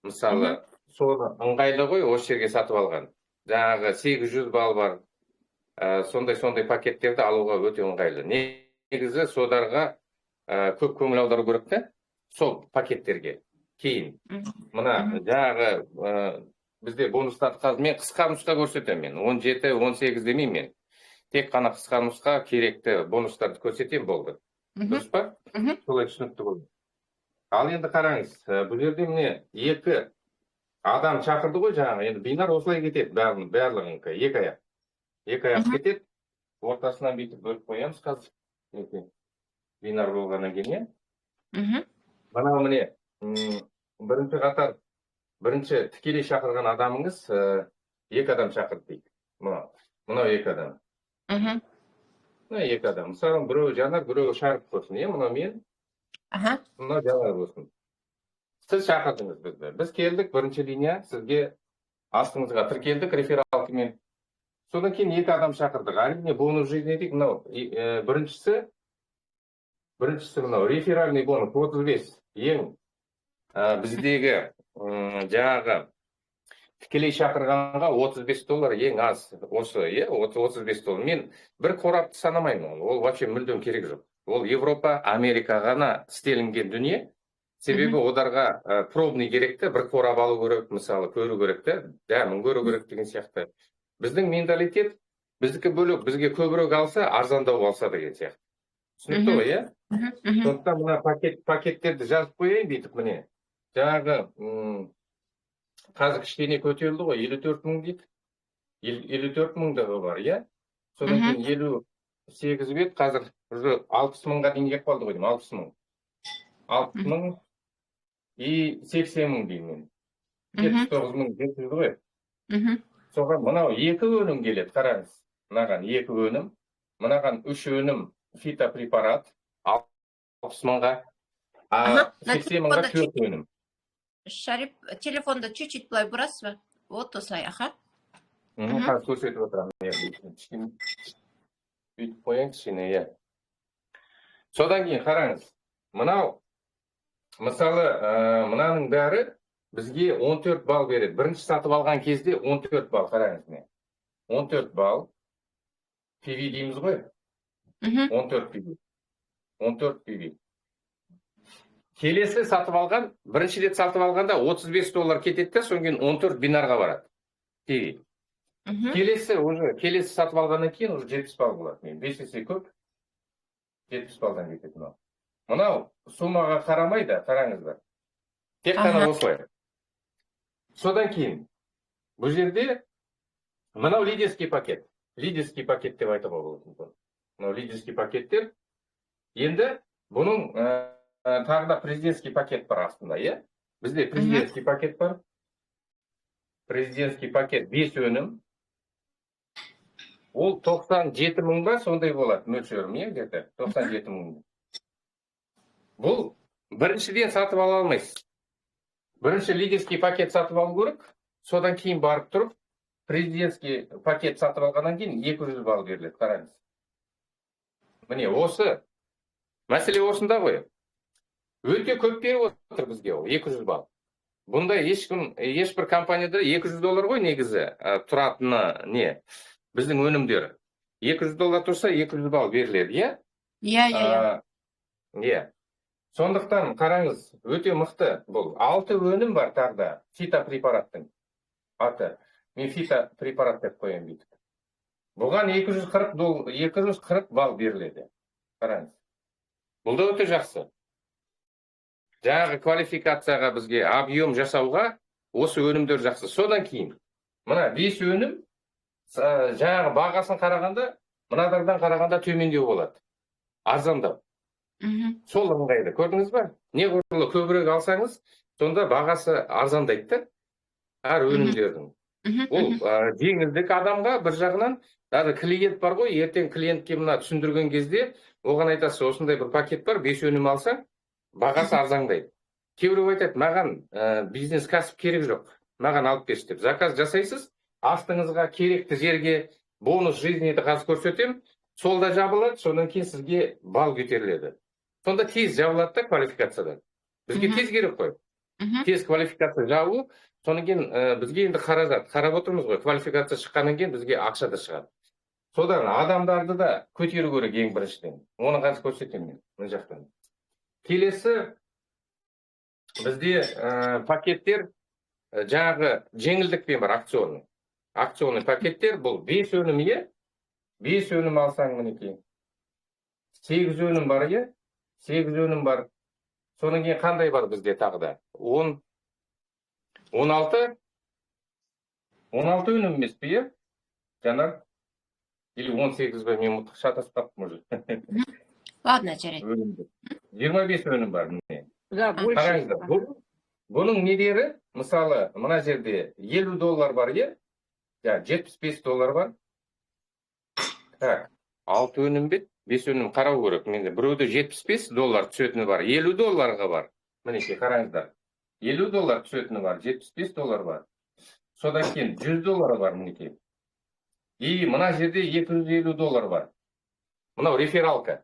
мысалы соны ыңғайлы ғой, осы жерге сатып алған. Жаңағы 800 балл бар. Сондай пакеттерді алуға өте ыңғайлы. Негізі содарға көп көңіл аудару керек те, сол пакеттерге. Кейін мына жаңағы бізде бонустар мен қысқа нұсқа көрсетемін. 17, 18 демеймін мен. Тек қана қысқа нұсқа керекті бонустарды көрсетемін, болды. Дұрыс па? Солай түсінікті болды. Ал енді қараңыз, бұл жерде міне 2 адам шақырды ғой жаңағы. Енді бинар осылай кетеді, барлығынікі 2 аяқ. 2 аяқ кетеді. Ортасынан бүйтіп бөліп қоямыз қазір. Бинар болғаннан кейін, мынау міне бірінші қатар, бірінші тікелей шақырған адамыңыз 2 адам шақырды дейді. Мынау 2 адам. Мына 2 адам. Мысалы, біреу Жанар, біреу Шарып болсын. Мынау мен, мынау Жанар болсын. Сіз шақырдыңыз бізді. Біз келдік, бірінші линия, сізге астыңызға тіркелдік рефералкымен. Содан кейін 2 адам шақырдық. Әрине, бонус жизни дейік, мынау біріншісі мынау реферальный бонус 35. Ең біздегі жаңағы тікелей шақырғанға $35 ең аз. Осы, 35 доллар. Мен бір қорапты санамаймын. Ол вообще мүлдем керек жоқ. Ол Европа, Америка ғана істелінген дүние. Себебі одарға пробный керекті, бір қорап алу керек, мысалы, көру керекті, дәмін көру керек деген сияқты. Біздің менталитет, біздікі бөлек, бізге көбірек алса, арзандау алса деген сияқты. Түсінікті ғой, иә? Сондықтан мына пакеттерді жазып қояйын бүйтіп міне. Жаңағы қазір кішкене көтерілді ғой, 54 мың дейді. 54 мыңдағы бар, иә? Содан кейін 58 бет, қазір 60 мыңға дейін кеп қалды ғой, 60 мың. 60 мың и 80 мың деймін. 79 мың жеткізді ғой. Соған мынау 2 өнім келеді, қараңыз. Мынаған 2 өнім, мынаған 3 өнім фитопрепарат 60 мыңға, 80 мыңға 4 өнім. Шарип, телефонда чуть-чуть былай бұрасыз ба? Вот осылай, аха. Қазір көрсетіп отырамын. Бүйтіп қояйын кішкене, иә. Содан кейін қараңыз. Мынау, мысалы, мынаның бәрі бізге 14 балл береді. Бірінші сатып алған кезде 14 балл, қараңыз не. 14 балл. PV дейміз ғой. 14 PV. 14 PV. Келесі сатып алған, бірінші рет сатып алғанда $35 кетеді, соң кейін 14 бинарға барады. PV. Келесі сатып алғаннан кейін уже 70 балл болады. 5 есе көп. 70 балдан кетеді. Мынау суммаға қарамайды, қараңыздар. Тек қана осылай. Содан кейін, бұл жерде мынау лидерский пакет. Лидерский пакет деп айтуға болады. Мынау лидерский пакеттер. Енді бұның тағы да президентский пакет бар астында, е? Бізде президентский пакет бар. Президентский пакет 5 өнім. Ол 97 мыңға сондай болады, мөлшерім, е? 97 мың. Бұл біріншіден сатып ала алмайсыз. Бірінші лидерский пакет сатып алу керек, содан кейін барып тұрып, президентский пакет сатып алғаннан кейін 200 балл беріледі, қараңыз. Міне, осы, мәселе осында ғой. Өте көп беріп отыр бізге ол, 200 балл. Бұнда ешбір компанияда $200 ғой негізі тұратыны не? Біздің өнімдері. $200 тұрса, 200 балл беріледі, е? Е. Сондықтан қараңыз, өте мықты бұл. 6 өнім бар тағда фитопрепараттың аты. Мен фитопрепарат деп қоям бүйтіп. Бұған 240 балл беріледі. Қараңыз. Бұл да өте жақсы. Жаңағы квалификацияға бізге объем жасауға осы өнімдер жақсы. Содан кейін, мына 5 өнім жаңағы бағасын қарағанда, мынадардан қарағанда төмендеу болады. Арзандау. Сол ыңғайлы. Көрдіңіз ба? Не көбірек алсаңыз, сонда бағасы арзандайды. Әр өнімдердің. Ол жеңілдік адамға бір жағынан, даже клиент бар ғой, ертең клиентке мына түсіндірген кезде, оған айтасы, осындай бір пакет бар, 5 өнім алса, бағасы арзандайды. Кейбіреу айтады, маған бизнес кәсіп керек жоқ, маған алып берші деп. Заказ жасайсыз, астыңызға керекті жерге бонус жизниді қазір көрсетем, солда жабылады, содан кейін сізге балл көтеріледі. Сонда тез жабылады да квалификацияда. Бізге тез керек қой. тез квалификация жабылып, содан кейін бізге енді қарап отырмыз ғой, квалификация шыққаннан кейін бізге ақша да шығады. Содан адамдарды да көтеру керек ең біріншіден. Оны қазір көрсетемін мен мына жақтан. Келесі бізде пакеттер жаңағы жеңілдікпен бар, акционный. Акционный пакеттер бұл 5 өнім е, 5 өнім алсаң мінекей. 8 өнім бар е, 8 өнім бар. Содан кейін қандай бар бізде тағы да? 16 өнім емес пе е? Жанар? Или 18 бе, мен шатасып қаптым уже. Ладно, жарайды. 25 өнім бар міне. Да, больше. Қараңыздар. Бұның недері, мысалы, мына жерде $50 бар е, $75 бар. Так, 6 өнім бет, 5 өнім қарау керек. Менде біреуде $75 түсетіні бар, $50 бар. Мінекей, қараңыздар. $50 түсетіні бар, $75 бар. Содан кейін $100 бар мінекей. И мына жерде $250 бар. Мынау рефералка.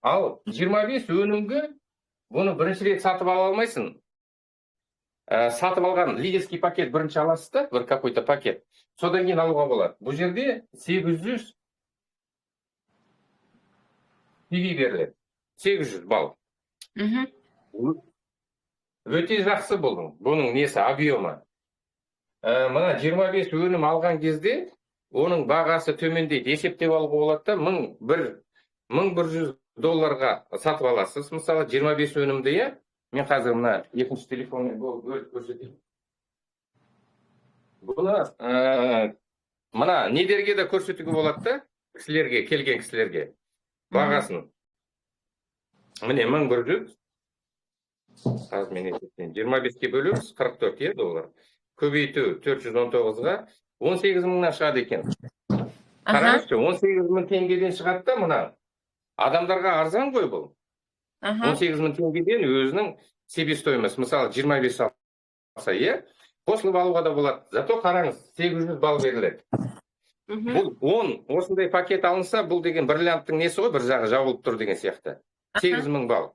Ал 25 өнімгі бұны бірінші рет сатып ала алмайсың. Сатып алған лидерский пакет бірінші аласыз да, бір какой-то пакет. Содан кейін алуға болады. Бұл жерде 800 TV беріледі. 800 балл. Өте жақсы бұның несі, объемы. Мына 25 өнім алған кезде оның бағасы төмендейді. Есептеп алуға болады да, $1100 сатып аласыз. Мысалы 25 өнімді е, мен қазір мына екінші телефонмен көрсетейін. Бұны мына недерге де көрсетуге болады да, кісілерге, келген кісілерге бағасын. Міне 1100. Қазір мен есептейін. 25-ке бөлеміз $44 көбейту 419-ға 18 мыңнан шығады екен. Қараңызшы, 18 мың теңгеден шығады да мұна. Адамдарға арзан ғой бұл. 18 мың теңгеден өзінің себестоимость, мысалы 25 алса, е, қосылып алуға да болады. Зато қараңыз, 800 балл беріледі. Бұл 10 осындай пакет алынса, бұл деген бриллианттың несі ғой, бір жағы жабылып тұр деген сияқты. 8 мың балл.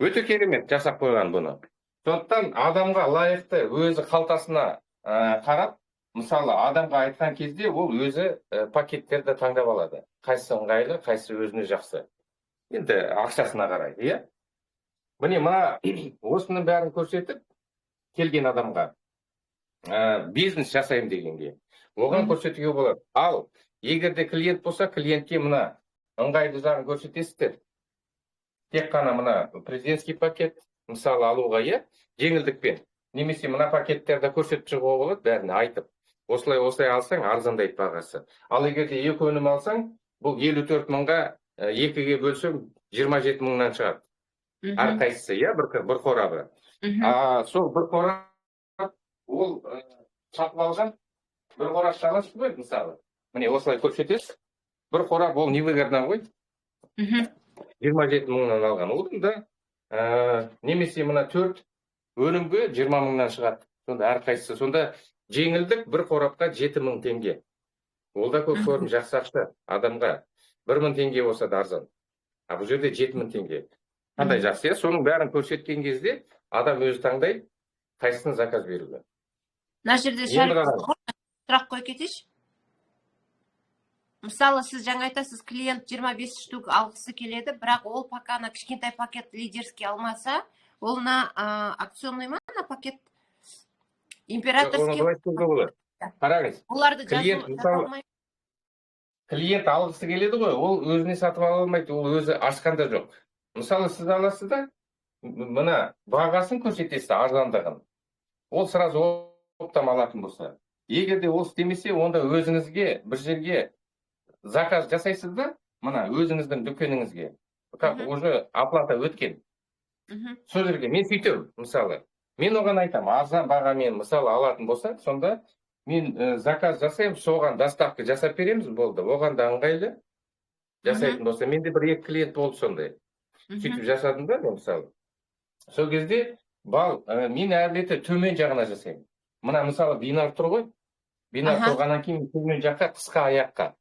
Өте керемет жасап қойған бұны. Сондықтан адамға лайықты өзі қалтасына қарап, мысалы адамға айтқан кезде ол өзі пакеттерді таңдап алады. Қайсысы ыңғайлы, қайсысы өзіне жақсы. Енді ақшасына қарайды, е? Міне, мына осының бәрін көрсетіп, келген адамға бизнес жасаймын дегенге. Оған көрсетуге болады. Ал, егерде клиент болса, клиентке мына ыңғайлы жағын көрсетесіздер. Тек қана мына президентский пакет, мысалы алуға е, жеңілдікпен. Немесе мына пакеттерді көрсетіп шығуға болады, бәріне айтып. Осылай алсаң, арзандайды бағасы. Ал егерде 2 өнім алсаң, бұл 54 мыңға 2-ге бөлсем 27 мыңнан шығады. Әр қайсысы, е, бір қорабы. Сол бір қорап, ол сатып алған, бір қорап аласыз ғой, мысалы. Міне, осылай көрсетесіз. Бір қорап, ол невыгодно ғой. 27 мыңнан алған. Одан да немесе мына 4 өнімге 20 мыңнан шығады. Сонда әр қайсысы. Сонда жеңілдік бір қорапқа 7 мың теңге. Ол да көп көрім жақсы ақша адамға. 1 мың теңге болса да арзан. Бұл жерде 7 мың теңге. Қандай жақсы, е? Соның бәрін көрсеткен кезде адам өзі таңдайды, қайсысын заказ беруге. Мына жерде сұрақ қой кетейінші. Мысалы, сіз жаңа айтасыз, клиент 25 штук алғысы келеді, бірақ ол пакана кішкентай пакет лидерский алмаса, ол на акционный ма, на пакет императорский? Қараңыз, клиент алғысы келеді ғой, ол өзіне сатып ала алмайды, ол өзі ашқанда жоқ. Мысалы, сіз аласыз да, мына бағасын көрсетесіз, арзандығын. Ол сразу оптам алатын болса. Егерде ол істемесе, онда өзіңізге бір жерге заказ жасайсыз да, мына өзіңіздің дүкеніңізге. Уже оплата өткен. Сол жерге мен сөйтем, мысалы. Мен оған айтам, арзан бағамен мысалы алатын болса, сонда мен заказ жасаймын, соған доставка жасап береміз, болды. Оған да ыңғайлы жасайтын болса, менде 1-2 клиент болды сондай. Сөйтіп жасадым да, мысалы. Сол кезде мен әрлеті төмен жағына жасаймын. Мына мысалы бинар тұр ғой. Бинар тұрғаннан кейін төмен жаққа, қысқа аяққа.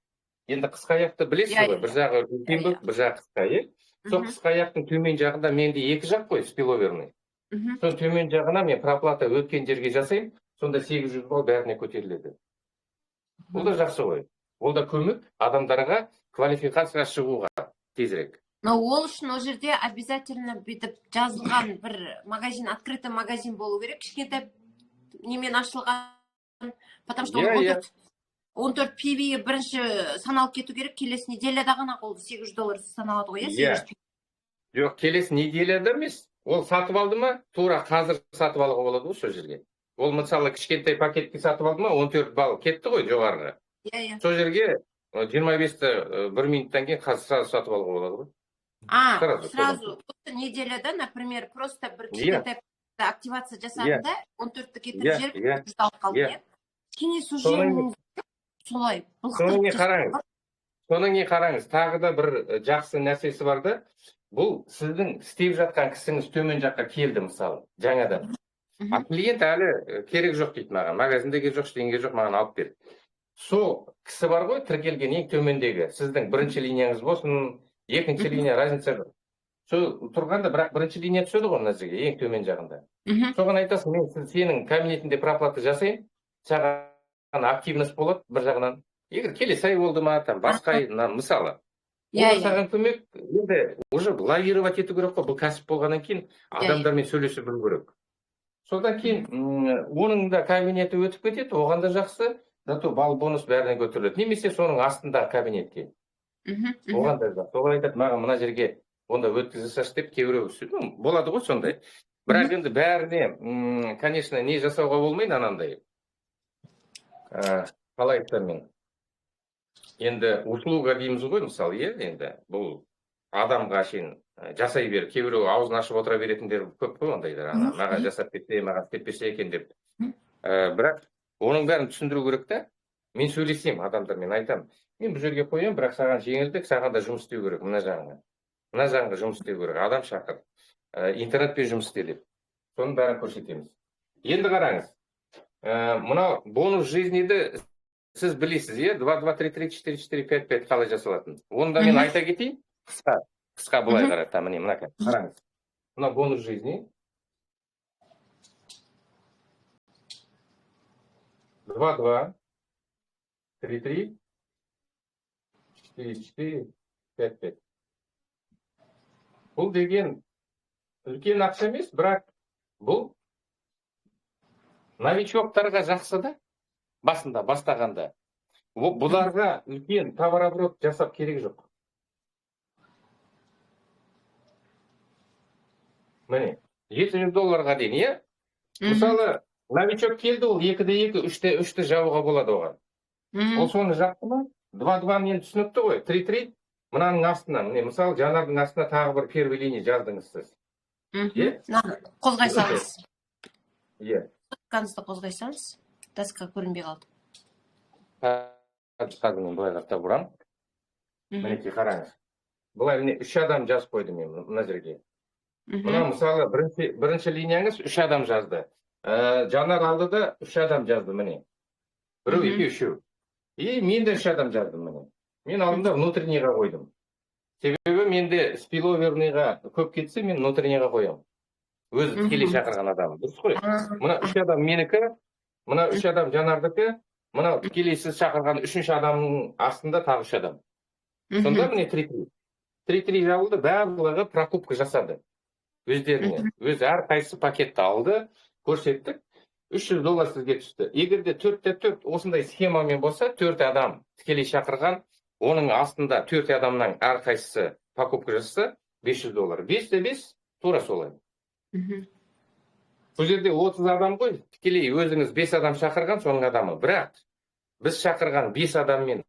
Енді қысқа аяқты білесіз ғой, бір жағы үлкен болып, бір жағы қысқа, е? Сол қысқа аяқтың төмен жағында менде 2 жақ қой, спиловерный. Сол төмен жағына мен проплата өткен жерге жасаймын, сонда 800 балл бәріне көтеріледі. Бұл да жақсы ғой. Ол да көмек адамдарға квалификацияға шығуға тезірек. Но ол үшін ол жерде обязательно бүйтіп жазылған бір магазин, открытый магазин болу керек, кішкентай немен ашылған, потому что 14 PV бірінші саналып кету керек, келесі неделяда ғана ол $800 саналады ғой, иә? Жоқ, келесі неделяда емес. Ол сатып алды ма, тура қазір сатып алуға болады ғой сол жерге. Ол мысалы кішкентай пакетке сатып алды ма, 14 балл кетті ғой жоғарғы. Сол жерге 25-ті 1 минуттан кейін қазір сразу сатып алуға болады ғой. Сразу неделяда, например, просто бір кішкентай активация жасағанда 14-ті кетіріп жеріп $100 алып қалды, иә? Кене солай. Соның не қараңыз, тағы да бір жақсы нәрсесі бар да, бұл сіздің істеп жатқан кісіңіз төмен жаққа келді мысалы, жаңадан. А клиент әлі керек жоқ дейді маған, магазинде керек жоқ, ештеңе жоқ, маған алып бер. Сол кісі бар ғой, тіркелген ең төмендегі, сіздің бірінші линияңыз болсын, екінші линия разница жоқ. Сол тұрғанда, бірақ бірінші линия түседі ғой мына жерге, ең төмен жағында. Соған айтасың, мен сенің кабинетінде проплата жасайын, саған активность болады бір жағынан. Егер келесі ай болды ма, басқа ай, мысалы. Ол саған көмек, енді уже лавировать ету керек қой, бұл кәсіп болғаннан кейін адамдармен сөйлесіп білу керек. Содан кейін оның да кабинеті өтіп кетеді, оған да жақсы, зато балл бонус бәріне көтеріледі. Немесе соның астында кабинетке. Оған да жақсы. Олар айтады, маған мына жерге онда өткізіп деп кейбіреу болады ғой сондай. Бірақ енді бәріне, конечно, не жасауға болмайды анандай. Қалай айтсам мен. Енді услуга дейміз ғой, мысалы, енді бұл адамға шейін жасай бер. Кейбіреу аузын ашып отыра беретіндер көп қой ондайдар. Маған жасап кетсе, маған істеп берсе екен деп. Бірақ оның бәрін түсіндіру керек та. Мен сөйлесем адамдармен айтам. Мен бұл жерге қоям, бірақ саған жеңілдік, саған да жұмыс істеу керек мына жағыңа. Мына жағыңа жұмыс істеу керек. Адам шақыр. Интернетпен жұмыс істе деп. Соның бәрін көрсетеміз. Енді қараңыз. Мына бонус жизниді сіз білесіз, 2, 2, 3, 3, 4, 4, 5, 5 қалай жасалатын. Оны да мен айта кетейін. Қысқа бұлай қарайды. Міне мына қараңыз. Мына бонус жизни. 2, 2, 3, 3, 4, 4, 5, 5. Бұл деген үлкен ақша емес, бірақ бұл новичоктарға жақсы да, басында, бастағанда. Бұларға үлкен товарооборот жасап керек жоқ. Міне, $700 дейін, иә? Мысалы, новичок келді, ол 2-2, 3-3 жауға болады оған. Ол соны жақты ма? 2-2 мен түсінікті ғой, 3-3, мынаның астына, мысалы, жанардың астына тағы бір первый линия жаздыңыз сіз. Қозғайсаңыз. Иә. Қанысты қозғайсаңыз, таска көрінбей қалды. Қазір мен бұлай қақтап бұрам. Мінеке қараңыз. Бұлай міне 3 адам жазып қойды мен мына жерге. Мына мысалы бірінші линияңыз 3 адам жазды. Жанар алды да 3 адам жазды міне. 1, 2, 3. И мен де 3 адам жаздым міне. Мен алдымда внутреннийға қойдым. Себебі менде спиловерныйға көп кетсе, мен внутреннийға қоям. Өзі тікелей шақырған адам. Дұрыс қой. Мына 3 адам менікі, мына 3 адам Жанардікі, мына тікелей сіз шақырған 3-ші адамның астында тағы 3 адам. Сонда міне 3-3. 3-3 жабылды, барлығы покупка жасады. Өздеріне. Өзі әр қайсы пакетті алды, көрсеттік. $300 сізге түсті. Егерде 4-4 осындай схемамен болса, 4 адам тікелей шақырған, оның астында 4 адамның әр қайсысы покупка жасаса, $500. 5-5 тура солай. Бұл жерде 30 адам ғой, тікелей өзіңіз 5 адам шақырған, соның адамы. Бірақ біз шақырған 5 адаммен,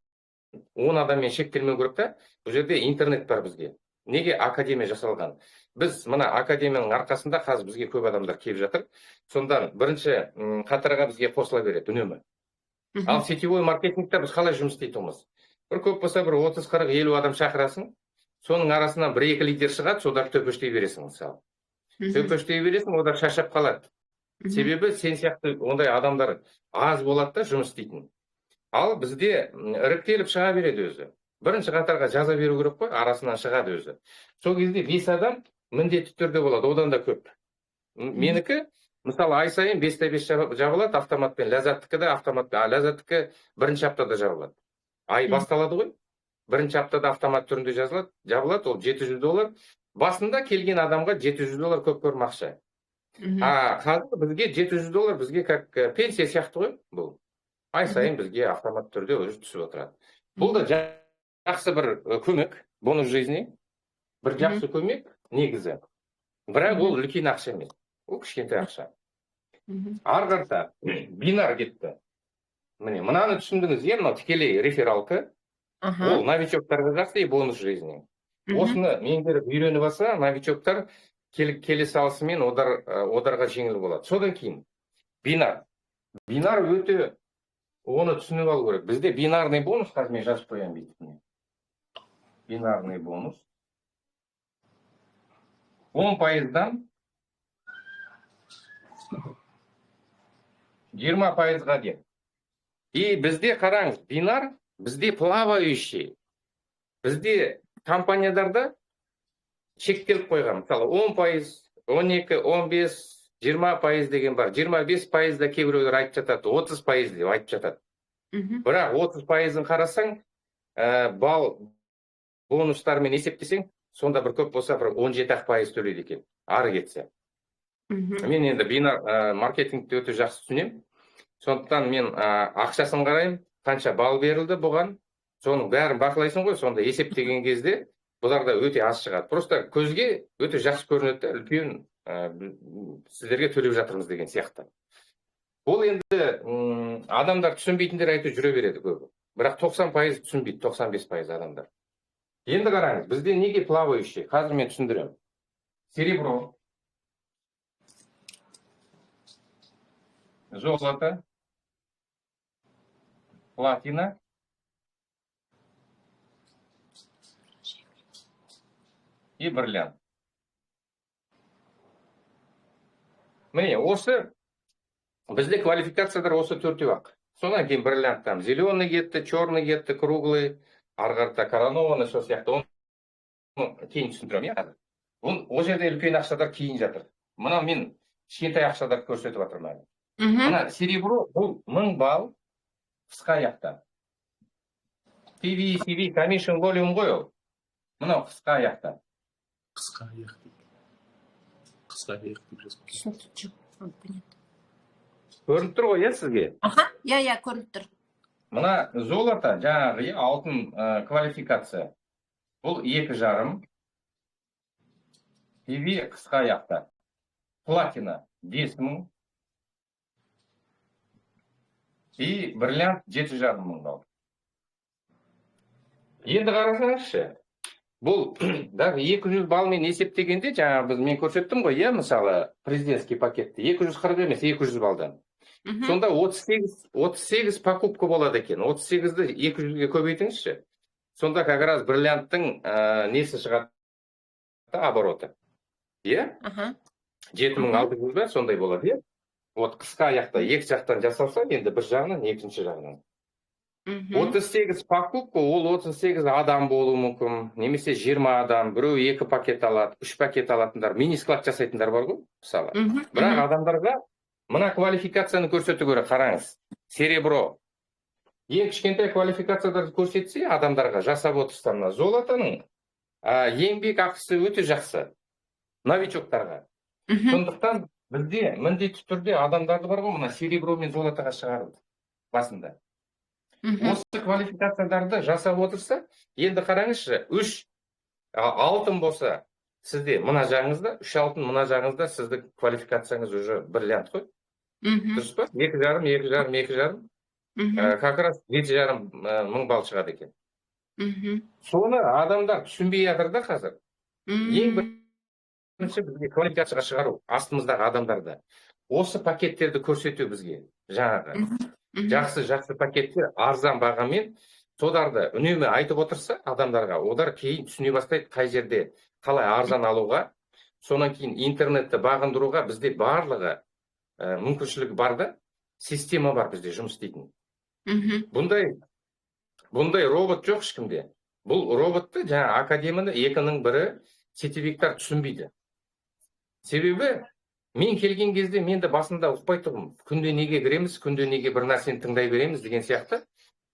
10 адаммен шектелмеу керек та, бұл жерде интернет бар бізге. Неге академия жасалған? Біз мына академияның арқасында қазір бізге көп адамдар келіп жатыр. Сондан бірінші қатарға бізге қосыла береді үнемі. Ал сетевой маркетингте біз қалай жұмыс істейтініміз? Бір көп болса бір 30, 40, 50 адам шақырасың, соның арасынан 1-2 лидер шығады, содар төпештей бересің мысалы. Төпештей бересің, одар шашап қалады. Себебі сен сияқты ондай адамдар аз болады да жұмыс істейтін. Ал бізде іріктеліп шыға береді өзі. Бірінші қатарға жаза беру керек қой, арасынан шығады өзі. Сол кезде 5 адам міндетті түрде болады, одан да көп. Менікі, мысалы, ай сайын 5-5 жабылады автоматпен, Ләззаттікі де автоматпен, Ләззаттікі бірінші аптада жабылады. Ай басталады ғой, бірінші аптада автомат түрінде жабылады, ол $700. Басында келген адамға $700 көп көрім ақша. Қазір бізге $700 бізге как пенсия сияқты ғой бұл. Ай сайын бізге автомат түрде өзі түсіп отырады. Бұл да жақсы бір көмек, бонус жизни. Бір жақсы көмек негізі. Бірақ ол үлкен ақша емес. Ол кішкентай ақша. Ары қарта бинар кетті. Міне, мынаны түсіндіңіз, мынау тікелей рефералка. Ол новичоктарға жақсы бонус жизни. Осыны меңгеріп үйреніп алса, новичоктар келе салысымен одарға жеңіл болады. Содан кейін бинар. Бинар өте оны түсініп алу керек. Бізде бинарный бонус, қазір мен жазып қоямын бүйтіп. Бинарный бонус 10%-дан 20%-ға дейін. И бізде қараңыз, бинар бізде плавающий. Бізде компаниядарда шектеліп қойған. Мысалы 10%, 12%, 15%, 20% деген бар. 25%-да кейбіреулер айтып жатады, 30% деп айтып жатады. Бірақ 30%-ын қарасаң, бал бонустармен есептесең, сонда бір көп болса, бір 17% төлейді екен, ары кетсе. Мен енді бинар маркетингті өте жақсы түсінем. Сондықтан мен ақшасын қарайым, қанша бал берілді бұған, соның бәрін бақылайсың ғой, сонда есептеген кезде бұларда өте аз шығады. Просто көзге өте жақсы көрінеді, үлкен сіздерге төлеп жатырмыз деген сияқты. Ол енді адамдар түсінбейтіндер айтып жүре береді көбі. Бірақ 90% түсінбейді, 95% адамдар. Енді қараңыз, бізде неге плавающий? Қазір мен түсіндірем. Серебро, золото, платина, и бриллиант. Міне, осы бізде квалификациялар осы төртеу-ақ. Сонан кейін бриллиант там зеленый кетті, черный кетті, круглый, ары қарта коронованный, сол сияқты. Оны кейін түсіндірем, қазір. Ол жерде үлкен ақшадар кейін жатыр. Мына мен кішкентай ақшадар көрсетіп жатырмын. Мына серебро бұл 1000 балл қысқа аяқта. PV, commission volume ғой ол. Мынау қысқа аяқта. Қысқа аяқ дейді. Қысқа аяқ деп жазып. Көрініп тұр ғой, сізге? Иә, көрініп тұр. Мына золото, жаңағы алтын квалификация. Бұл 2,5. PV қысқа аяқта. Платина 10.000. И бриллиант 7,5 мың балл. Енді қарасаңызшы, бұл 200 балмен есептегенде, жаңа мен көрсеттім ғой, мысалы, президентский пакетті 240 емес, 200 балдан. Сонда 38 покупка болады екен. 38-ді 200-ге көбейтіңізші. Сонда как раз бриллианттың несі шығады, обороты. 7.600 ба, сондай болады, Вот қысқа аяқта екі жақтан жасалса, енді бір жағынан, екінші жағынан. 38 покупка, ол 38 адам болуы мүмкін, немесе 20 адам, біреу 2 пакет алады, 3 пакет алатындар, мини-склад жасайтындар бар ғой, мысалы. Бірақ адамдарға мына квалификацияны көрсету керек, қараңыз. Серебро. Ең кішкентай квалификацияларды көрсетсе, адамдарға жасап отырса, мына золотоның еңбек ақысы өте жақсы. Новичоктарға. Сондықтан бізде міндетті түрде адамдарды бар ғой, мына серебро мен золотоға шығарылды басында. Осы квалификацияларды жасап отырса, енді қараңызшы, 3 алтын болса, сізде мына жағыңызда, 3 алтын мына жағыңызда, сізді квалификацияңыз уже бриллиант қой. Дұрыс па? 2,5. Как раз 7,5 мың балл шығады екен. Соны адамдар түсінбей жатыр да қазір. Ең бірінші бізге квалификацияға шығару, астымыздағы адамдарды. Осы пакеттерді көрсету бізге, жаңағы. Жақсы пакеттер арзан бағамен содарды үнемі айтып отырса адамдарға, олар кейін түсіне бастайды қай жерде қалай арзан алуға, сонан кейін интернетті бағындыруға бізде барлығы мүмкіншілігі бар да, система бар бізде жұмыс істейтін. Бұндай робот жоқ ешкімде. Бұл роботты жаңа академияны 2-ның бірі сетевиктар түсінбейді. Себебі Мен келген кезде мен де басында ұқпай тұрмын. Күнде неге кіреміз, күнде неге бір нәрсені тыңдай береміз деген сияқты.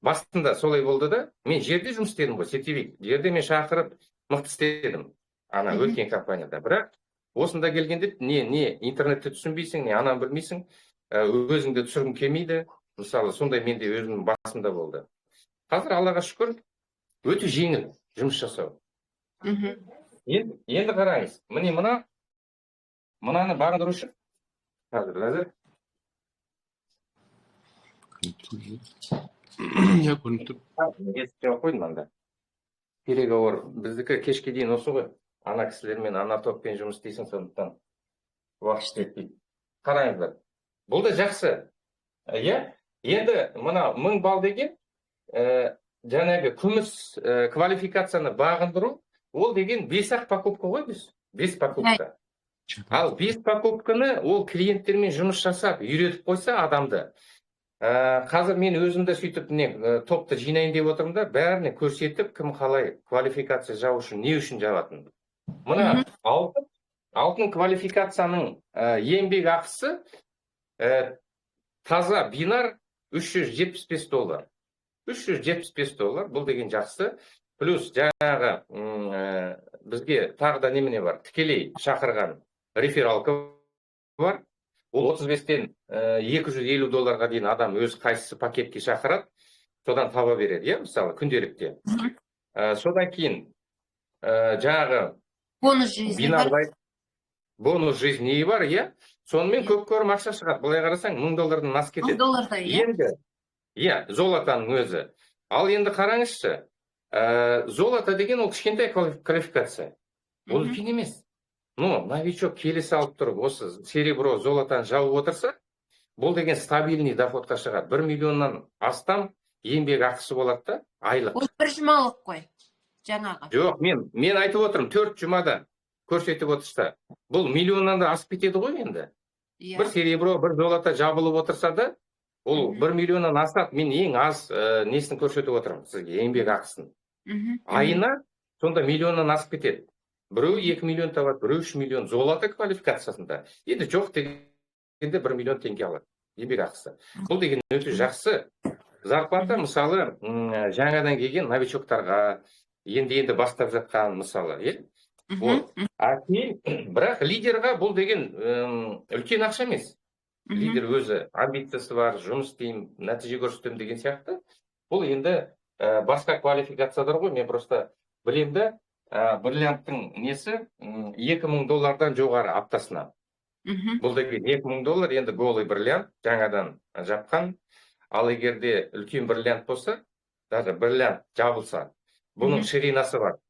Басында солай болды да. Мен жерде жұмыс істедім ғой, сетевик. Жерде мен шақырып мықты істедім. Ана өткен компанияда. Бірақ осында келгенде не интернетті түсінбейсің, не ананы білмейсің, өзіңді түсіргің келмейді. Мысалы, сондай менде өзімнің басында болды. Қазір Аллаға шүкір, өте жеңіл жұмыс жасау. Енді қараңыз, міне мынаны бағындыру үшін қазір әзір. Я көрініп тұр. Естіп қойдым анда. Переговор біздікі кешке дейін осы ғой. Ана кісілермен, ана топпен жұмыс істейсің, сондықтан уақыт жетпейді. Қараңыздар. Бұл да жақсы. Енді мына 1000 балл деген жаңағы күміс квалификацияны бағындыру, ол деген 5-ақ покупка ғой біз. 5 покупка. Ал 5 покупканы ол клиенттермен жұмыс жасап, үйретіп қойса адамды. Қазір мен өзімді сөйтіп топты жинайын деп отырмын да, бәріне көрсетіп, кім қалай квалификация жау үшін, не үшін жауатын. Мына алтын квалификацияның еңбек ақысы таза бинар $375. $375, бұл деген жақсы. Плюс жаңағы бізге тағы да немене бар, тікелей шақырған рефералка бар. Ол 35-тен $250 дейін адам өз қайсысы пакетке шақырады, содан таба береді, мысалы, күнделікте. Содан кейін жаңағы бонус жизни бар. Бонус жизни бар, сонымен көп көрім ақша шығады. Былай қарасаң, $1000-дан асып кетеді. $1000, золотаның өзі. Ал енді қараңызшы, золото деген ол кішкентай квалификация. Ол үлкен емес. Новичок келе салып тұрып, осы серебро, золотаны жауып отырса, бұл деген стабильный доходқа шығады. 1 миллионнан астам еңбек ақысы болады да, айлық. Ол бір жұмалық қой, жаңағы. Жоқ, мен айтып отырмын, 4 жұмада көрсетіп отырса, бұл миллионнан да асып кетеді ғой енді. Бір серебро, бір золото жабылып отырса да, ол 1 миллионнан асады. Мен ең аз несін көрсетіп отырмын сізге, еңбек ақысын. Айына сонда миллионнан асып кетеді. Біреу 2 миллион табады, біреу 3 миллион золото квалификациясында. Енді жоқ дегенде 1 миллион теңге алады, еңбек ақысы. Бұл деген өте жақсы. Зарплата, мысалы, жаңадан келген новичоктарға, енді бастап жатқан, мысалы, бірақ лидерға бұл деген үлкен ақша емес. Лидер өзі амбициясы бар, жұмыс істеймін, нәтиже көрсетемін деген сияқты. Бұл енді басқа квалификациялар ғой, мен просто білемді. Бриллианттың несі $2000 жоғары аптасына. Бұл деген $2000, енді голый бриллиант, жаңадан жапқан. Ал егерде үлкен бриллиант болса, даже бриллиант жабылса, бұның ширинасы бар.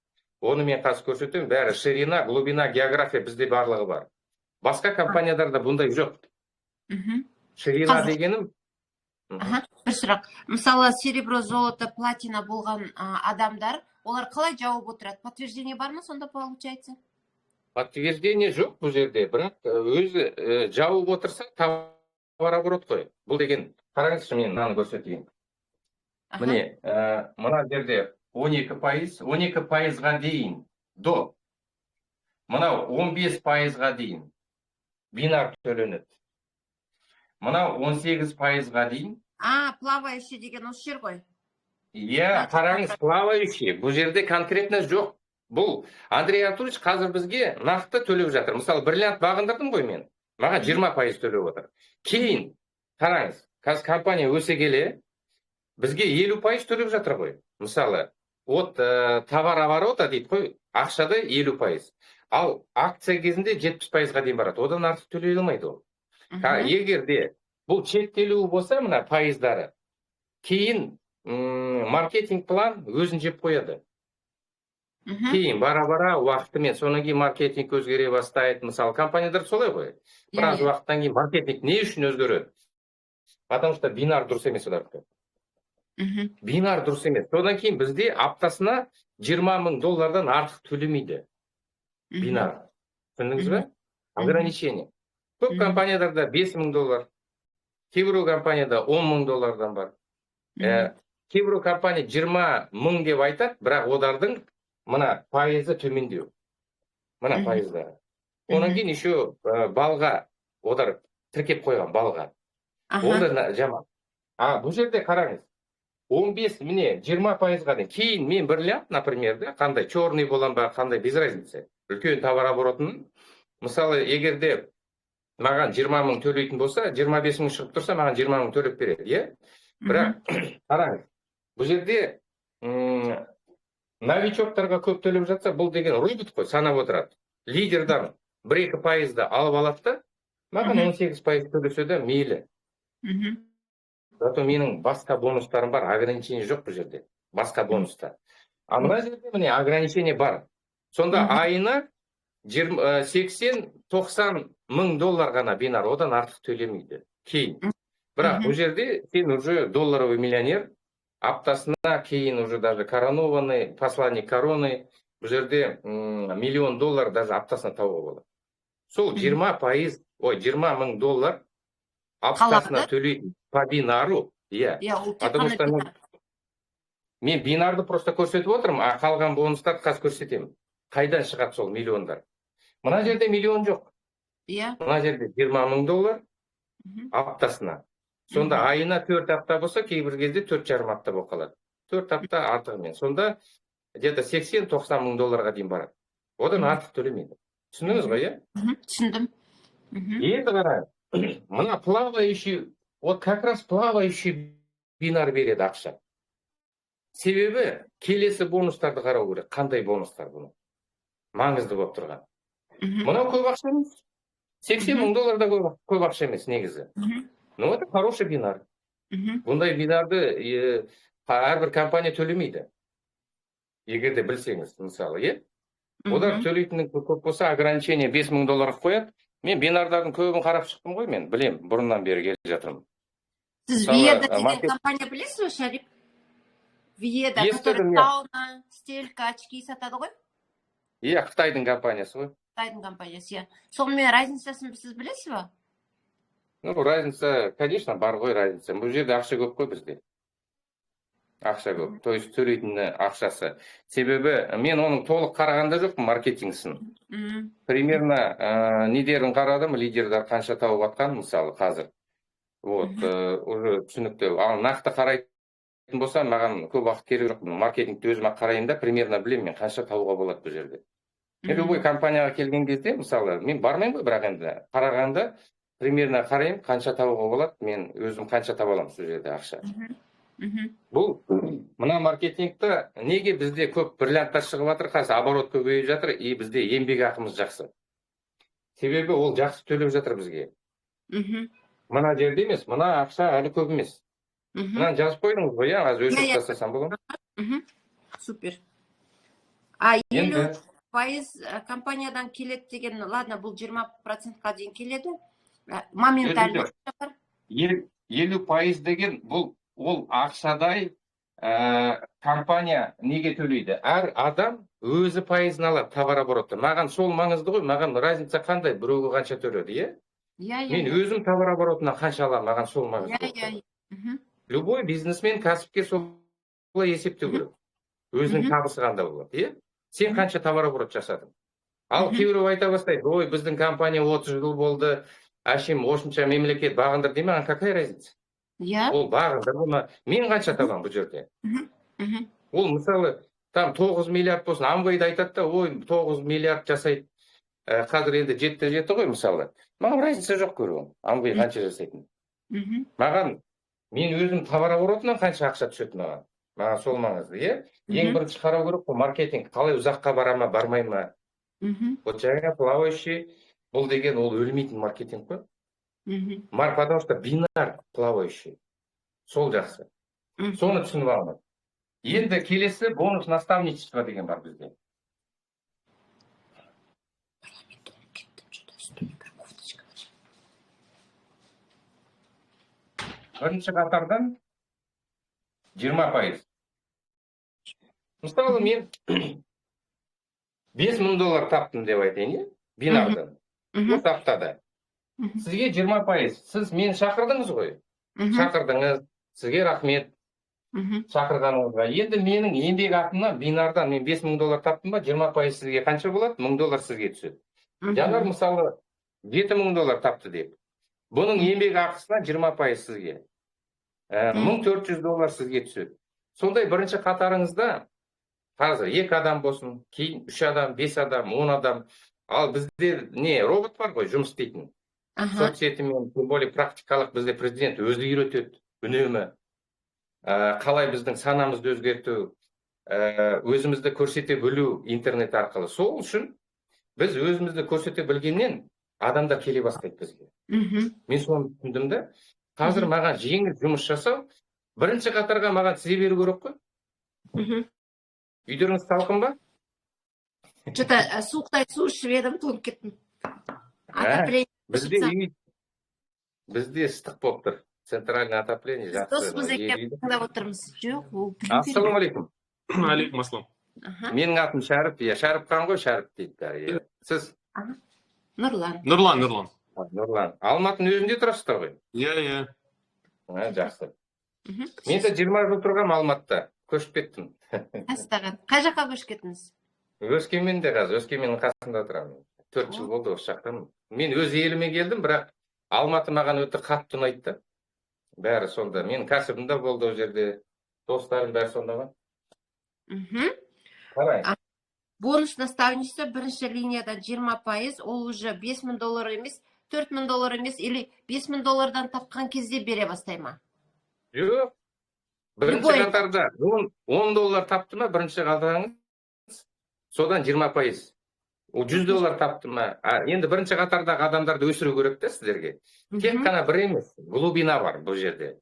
Оны мен қазір көрсетемін, бәрі ширина, глубина, география бізде барлығы бар. Басқа компаниядарда бұндай жоқ. Ширина дегенім. Бір сұрақ. Мысалы, серебро, золото, платина болған адамдар, олар қалай жауып отырады? Подтверждение бар ма сонда получается? Подтверждение жоқ бұл жерде, бірақ өзі жауып отырса, товарооборот қой. Бұл деген, қараңызшы, мен мынаны көрсетейін. Міне, мына жерде 12%ға дейін до. Мынау 15%ға дейін бинар төленеді. Мынау 18%ға дейін. Плавающий деген осы жер ғой. Қараңыз, плавающий. Бұл жерде конкретно жоқ. Бұл Андрей Артурович қазір бізге нақты төлеп жатыр. Мысалы, бриллиант бағындырдым ғой мен. Маған 20% төлеп отыр. Кейін, қараңыз, қазір компания өсе келе, бізге 50% төлеп жатыр ғой. Мысалы, товарооборота дейді ғой, ақшада 50%. Ал акция кезінде 70%ға дейін барады. Одан артық төлей алмайды ол. Егерде бұл шектелуі болса, мына пайыздары, кейін маркетинг план өзін жеп қояды. Кейін бара-бара уақытымен, сонан кейін маркетинг өзгере бастайды. Мысалы, компаниядар солай ғой. Біраз уақыттан кейін маркетинг не үшін өзгереді? Потому что бинар дұрыс емес олардікі. Бинар дұрыс емес. Содан кейін бізде аптасына $20,000 артық төлемейді. Бинар. Түсіндіңіз бе? Ограничение. Көп компаниядарда $5,000, кейбір компанияда $10,000 бар. Кейбір компания 20,000 деп айтады, бірақ олардың мына пайызы төмендеу. Мына пайыздары. Онан кейін еще балға олар тіркеп қойған балға. Аха. Ол да жаман. Бұл жерде қараңыз. 15, міне 20%-ға дейін. Кейін мен бриллиант, например, қандай черный болам ба, қандай без разницы. Үлкен товар оборотын, мысалы, егерде маған 20 мың төлейтін болса, 25 мың шығып тұрса, маған 20 мың төлеп береді, е? Бірақ, қараңыз, бұл жерде новичоктарға көп төлеп жатса, бұл деген робот қой, санап отырады. Лидердан 1-2% алып алады, маған 18% төлесе де мейлі. Зато менің басқа бонустарым бар, ограничение жоқ бұл жерде. Басқа бонустар. Мына жерде міне ограничение бар. Сонда айына 80-90 мың доллар ғана бинар, одан артық төлемейді. Кейін. Бірақ бұл жерде сен уже долларовый миллионер, аптасына кейін уже даже коронованный, посланник короны, бұл жерде $1 миллион даже аптасына тауға болады. Сол 20%, 20 мың доллар аптасына төлейтін по бинару. Потому что мен бинарды просто көрсетіп отырмын, қалған бонустар қазір көрсетемін. Қайдан шығады сол миллиондар? Мына жерде миллион жоқ. Мына жерде 20 мың доллар аптасына. Сонда айына 4 апта болса, кейбір кезде 4,5 апта болып қалады. 4 апта артығымен. Сонда где-то 80-90 мың долларға дейін барады. Одан артық төлемейді. Түсіндіңіз ғой, е? Түсіндім. Енді қараңыз. Мына плавающий, вот как раз плавающий бинар береді ақша. Себебі келесі бонустарды қарау керек. Қандай бонустар бұны? Маңызды болып тұрған. Мынау көп ақша емес. 80 мың долларда көп ақша емес негізі. Но это хороший бинар. Бұндай бинарды әрбір компания төлемейді. Егерде білсеңіз, мысалы, е? Олар төлейтінің көп болса, ограничение 5 мың долларға қояды. Мен бинардардың көбін қарап шықтым ғой, мен білем, бұрыннан бері келіп жатырмын. Сіз Виеда деген компания білесіз бе, Шарик? Виеда, который сауна, стелька, очки сатады ғой? Қытайдың компаниясы ғой. Қытайдың компаниясы, сонымен разницасын сіз білесіз бе? Разница, конечно, бар ғой разница. Бұл жерде ақша көп қой бізде. Ақша көп, то есть төлейтіні ақшасы. Себебі мен оның толық қарағанда жоқпын маркетингісін. Примерно недерін қарадым, лидердар қанша тауып атқан, мысалы, қазір. Вот, уже түсінікті. Ал нақты қарайтын болса, маған көп уақыт керек жоқ. Маркетингті өзім қарайын да, примерно білем мен қанша тауға болады бұл жерде. Любой компанияға келген кезде, мысалы, мен бармайым ғой, бірақ енді қарағанда, примерно қарайым, қанша тауға болады, мен өзім қанша таба аламын сол жерде ақша. Бұл мына маркетингті неге бізде көп бриллианттар шығып жатыр, қазір оборот көбейіп жатыр, и бізде еңбек ақымыз жақсы. Себебі ол жақсы төлеп жатыр бізге. Мына жерде емес, мына ақша әлі көп емес. Мынаны жазып қойдыңыз ғой, аз өлшеп тастасам болады ма? Супер. 50% компаниядан келеді деген, ладно, бұл 20%-қа дейін келеді. Моментально. 50% деген бұл ол ақшадай компания неге төлейді? Әр адам өзі пайызын алады товар оборотты. Маған сол маңызды ғой, маған разница қандай, біреуге қанша төледі, е? Мен өзім товар оборотынан қанша аламын, маған сол маңызды. Любой бизнесмен, кәсіпкер солай есептеу керек. Өзінің табысы қандай болады, е? Сен қанша товар оборот жасадың? Ал кейбіреу айта бастайды, ой, біздің компания 30 жыл болды, әшейін осынша мемлекет бағындыр дей ме, какая разница? Ол бағындыр болма. Мен қанша табам бұл жерде? Ол мысалы, там 9 миллиард болсын, Амвейді айтады да, ой, 9 миллиард жасайды. Қазір енді жетті ғой, мысалы. Маған разница жоқ көру. Амвей қанша жасайтын. Маған, мен өзім товар оборотынан қанша ақша түседі маған. Маған сол маңызды, е? Ең бірінші қарау керек қой, маркетинг қалай ұзаққа бара ма, бармай ма? Вот жаңа плавающий, бұл деген ол өлмейтін маркетинг қой. Потому что бинар плавающий. Сол жақсы. Соны түсініп алыңыз. Енді келесі бонус наставничество деген бар бізде. Бірінші қатардан 20%. Мысалы, мен 5 мың доллар таптым деп айтайын, бинардан. Осы аптада. Сізге 20%. Сіз мені шақырдыңыз ғой. Шақырдыңыз. Сізге рахмет. Шақырғаныңызға. Енді менің еңбек ақымнан бинардан мен 5 мың доллар таптым ба, 20% сізге қанша болады? $1000 сізге түседі. Жаңар мысалы $7.000 тапты деп. Бұның еңбек ақысына 20% сізге. $1.400 сізге түседі. Сондай бірінші қатарыңызда қазір 2 адам болсын, кейін 3 адам, 5 адам, 10 адам. Ал бізде не, робот бар ғой, жұмыс істейтін. Соцсетімен, тем более практикалық бізде президент өзі үйретеді, үнемі. Қалай біздің санамызды өзгерту, өзімізді көрсете білу интернет арқылы. Сол үшін біз өзімізді көрсете білгеннен адамдар келе бастайды бізге. Мен соны түсіндім де, қазір маған жеңіл жұмыс жасау, бірінші қатарға маған тізе беру керек қой. Үйдеріңіз салқын ба? Что-то суықтай су ішіп едім, тоңып кеттім. Бізде ыстық болып тұр. Центральный отопление жақсы. Досымыз екен тыңдап отырмыз. Жоқ, ол Ассалаумағалейкум. Алейкум ассалам. Менің атым Шәріп, Шәріпхан ғой, Шәріп дейді бәрі. Сіз? Нұрлан. Нұрлан. Алматының өзінде тұрасыздар ғой? Иә. Жақсы. Мен де 20 жыл тұрғам Алматыда. Көшіп кеттім. Астаған. Қай жаққа көшіп кеттіңіз? Өскеменде қазір, Өскеменнің қасында тұрамын. 4 жыл болды осы жақтан. Мен өз еліме келдім, бірақ Алматы маған өте қатты ұнайды. Бәрі сонда. Мен кәсібімде болды ол жерде. Достарым бәрі сонда ма? Қарай. Бонус наставничество бірінші линиядан 20%, ол уже $5.000 емес, $4.000 емес, или $5.000 тапқан кезде бере бастай ма? Жоқ. Бірінші қатарда $10 тапты ма, бірінші қатарыңыз, содан 20%. Ол $100 тапты ма. Енді бірінші қатардағы адамдарды өсіру керек те сіздерге. Тек қана бір емес, глубина бар бұл жерде.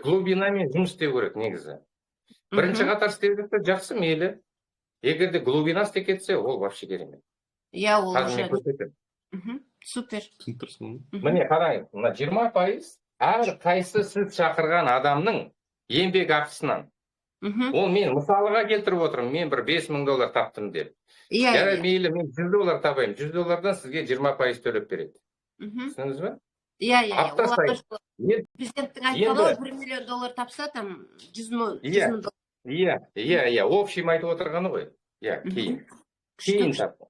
Глубинамен жұмыс істеу керек негізі. Бірінші қатар істеп кетсе жақсы, мейлі. Егерде глубина істеп кетсе, ол вообще керемет. Иә, ол уже. Супер. Міне қарайын, мына 20% әр қайсы сіз шақырған адамның еңбек ақысынан. Ол мен мысалыға келтіріп отырмын, мен бір $5.000 таптым деп. Иә. Мейлі, мен $100 табайым. $100 сізге 20% төлеп береді. Түсіндіңіз бе? Иә. Апта сайын. Президенттің айтқаны $1 миллион тапса, там $100,000. Иә. Общем айтып отырғаны ғой. Иә, кейін тапты.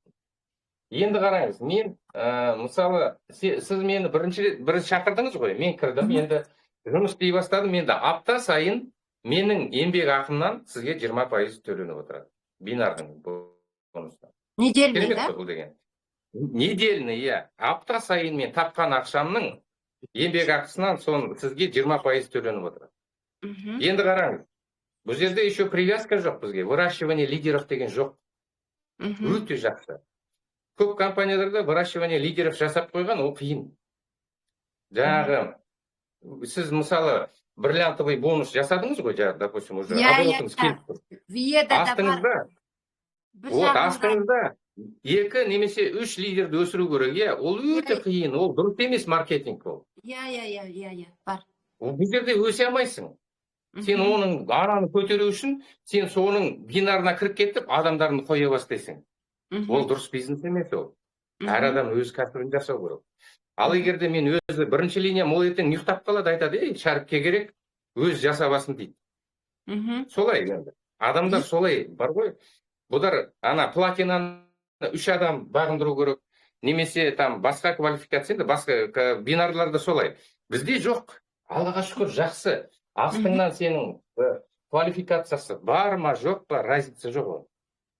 Енді қараңыз, мен, мысалы, сіз мені бірінші шақырдыңыз ғой, мен кірдім, енді жұмыс істей бастадым, енді апта сайын менің еңбек ақымнан сізге 20% төленіп отырады. Бинардың бонустан. Недельный, да? Недельный, иә. Апта сайын мен тапқан ақшамның еңбек ақысынан сізге 20% төленіп отырады. Енді қараңыз, бұл жерде еще привязка жоқ бізге, выращивание лидеров деген жоқ. Өте жақсы. Көп компанияларда выращивание лидеров жасап қойған, ол қиын. Жаңағы, сіз мысалы бриллиантовый бонус жасадыңыз ғой, допустим, уже оборотыңыз келіп тұр. Астыңызда 2 немесе 3 лидерді өсіру керек, ол өте қиын, ол дұрыс емес маркетинг ол. Иә, бар. Бұл жерде өсе алмайсың. Сен оның араны көтеру үшін, сен соның бинарына кіріп кетіп, адамдарын қоя бастайсың. Ол дұрыс бизнес емес ол. Әр адам өз кәсібін жасау керек. Ал егерде мен өзі бірінші линиям ол ертең ұйықтап қалады, айтады, Шәріпке керек, өз жасабасын дейді. Солай енді. Адамдар солай бар ғой. Бұдар платинаны 3 адам бағындыру керек, немесе там басқа квалификацияда, басқа бинарларды солай. Бізде жоқ. Аллаға шүкір, жақсы. Астыңнан сенің квалификациясы бар ма, жоқ па, разница жоқ.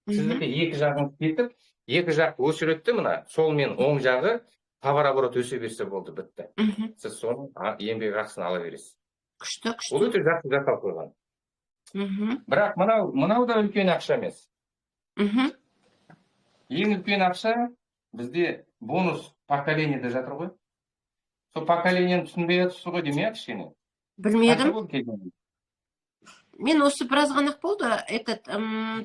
Сіздікі 2 жағын кетіп, 2 жақ өсіретті мұна, сол мен оң жағы товар-оборот өсе берсе болды, бітті. Сіз соның еңбек ақысын ала бересіз. Күшті. Ол өте жақсы жасап қойған. Бірақ мынау да үлкен ақша емес. Ең үлкен ақша бізде бонус поколениеде жатыр ғой. Сол поколениені түсінбей жатырсыз ғой демей кішкене. Білмедім. Мен осы біраз ғанақ болды.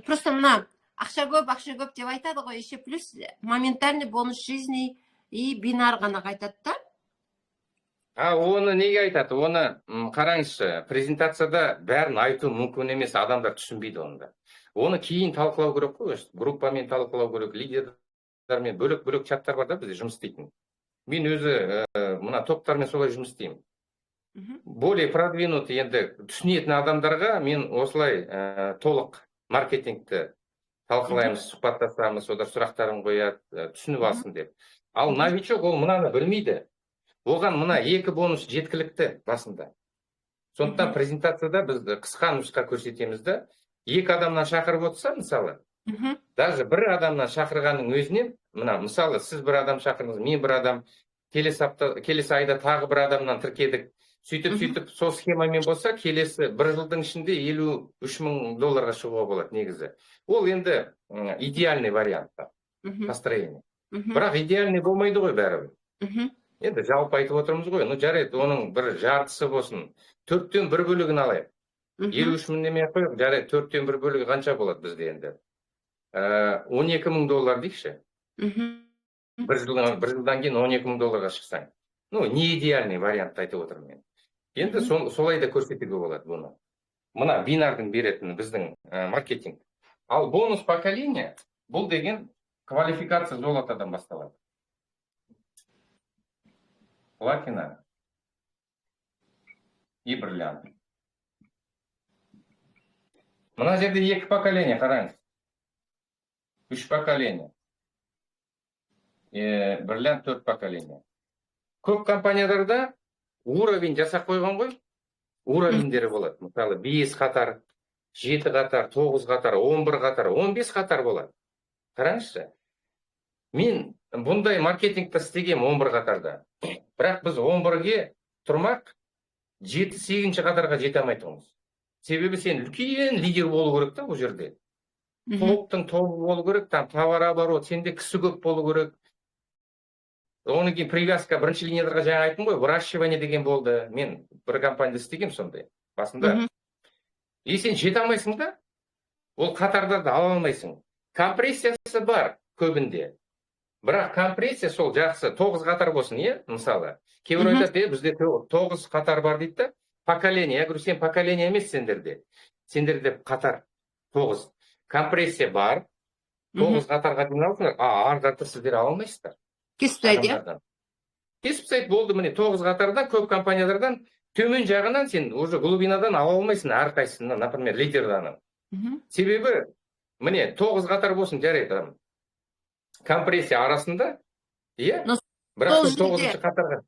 Просто мына ақша көп деп айтады ғой. Еще плюс моментальный бонус жизни и бинар ғанақ айтады да. Оны неге айтады? Оны қараңызшы, презентацияда бәрін айту мүмкін емес, адамдар түсінбейді онда. Оны кейін талқылау керек қой, группамен талқылау керек, лидерлермен бөлек чаттар бар да бізде жұмыс істейтін. Мен өзі мына топтармен солай жұмыс істеймін. Более продвинутый енді түсінетін адамдарға мен осылай толық маркетингті талқылаймыз, сұхбаттасамыз, олар сұрақтарын қояды, түсініп алсын деп. Ал новичок ол мынаны білмейді. Оған мына екі бонус жеткілікті басында. Сондықтан презентацияда біз қысқа нұсқа көрсетеміз да, екі адамнан шақырып отырса, мысалы, даже бір адамнан шақырғанның өзінен, мына мысалы сіз бір адам шақырдыңыз, мен бір адам, келесі айда тағы бір адамнан тіркедік. Сөйтіп сол схемамен болса, келесі бір жылдың ішінде $53,000 шығуға болады негізі. Ол енді идеальный вариант построение. Бірақ идеальный болмайды ғой бәрібір. Енді жалпы айтып отырмыз ғой, ну жарайды, оның бір жартысы болсын, 4-тен 1 бөлігін алайық. 53 мың демей қойық, жарайды, 4-тен 1 бөлігі қанша болады бізде енді? $12,000 дейікші. Бір жылдан кейін $12,000 шықсаң. Ну, не идеальный вариант айтып отырмын мен. Енді солай да көрсетуге болады бұны. Мына бинардың беретін біздің маркетинг. Ал бонус поколения, бұл деген квалификация золотадан басталады. Платина и бриллиант. Мына жерде 2 поколение, қараңыз. 3 поколение. Бриллиант 4 поколение. Көп компанияларда уровень жасап қойған ғой, уровеньдері болады. Мысалы 5 қатар, 7 қатар, 9 қатар, 11 қатар, 15 қатар болады. Қараңызшы. Мен бұндай маркетингті істегем 11 қатарда. Бірақ біз 11-ге тұрмақ 7-8 қатарға жете алмай тұрмыз. Себебі сен үлкен лидер болу керек та бұл жерде. Топтың тобы болу керек, там товар оборот, сенде кісі көп болу керек. Оның кейін привязка бірінші линияларға жаңа айттым ғой, выращивание деген болды. Мен бір компанияда істегем сондай басында. И сен жете алмайсың да, ол қатарларды ала алмайсың. Компрессиясы бар көбінде. Бірақ компрессия сол жақсы 9 қатар болсын, мысалы. Кейбір айтады, бізде 9 қатар бар дейді да, поколение. Я говорю, сен поколение емес сендерде. Сендерде қатар 9. Компрессия бар, 9 қатарға дейін ардарды сіздер ала алмайсыздар. Кесіп тастайды, Кесіп тастайды, болды, міне 9 қатардан, көп компаниялардан, төмен жағынан сен уже глубинадан ала алмайсың әрқайсысынан, например, лидерданын. Себебі, міне 9 қатар болсын, жарайды. Компрессия арасында, бірақ 9-шы қатарға.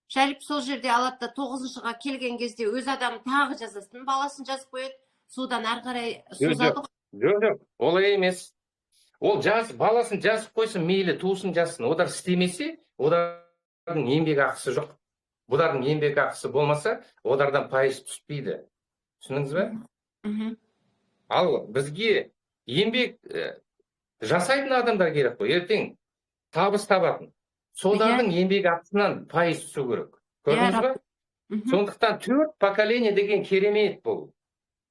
Шәріп сол жерде алады да 9-шыға келген кезде өз адам тағы жазасын, баласын жазып қояды, содан ары қарай созады. Жоқ, олай емес. Ол баласын жазып қойсын, мейлі туысын жазсын. Одар істемесе, одардың еңбек ақысы жоқ. Бұдардың еңбек ақысы болмаса, одардан пайыз түспейді. Түсініңіз бе? Ал бізге еңбек жасайтын адамдар керек қой. Ертең табыс табатын. Содардың еңбек ақысынан пайыз түсу керек. Көрдіңіз бе? Сондықтан 4 поколение деген керемет бұл.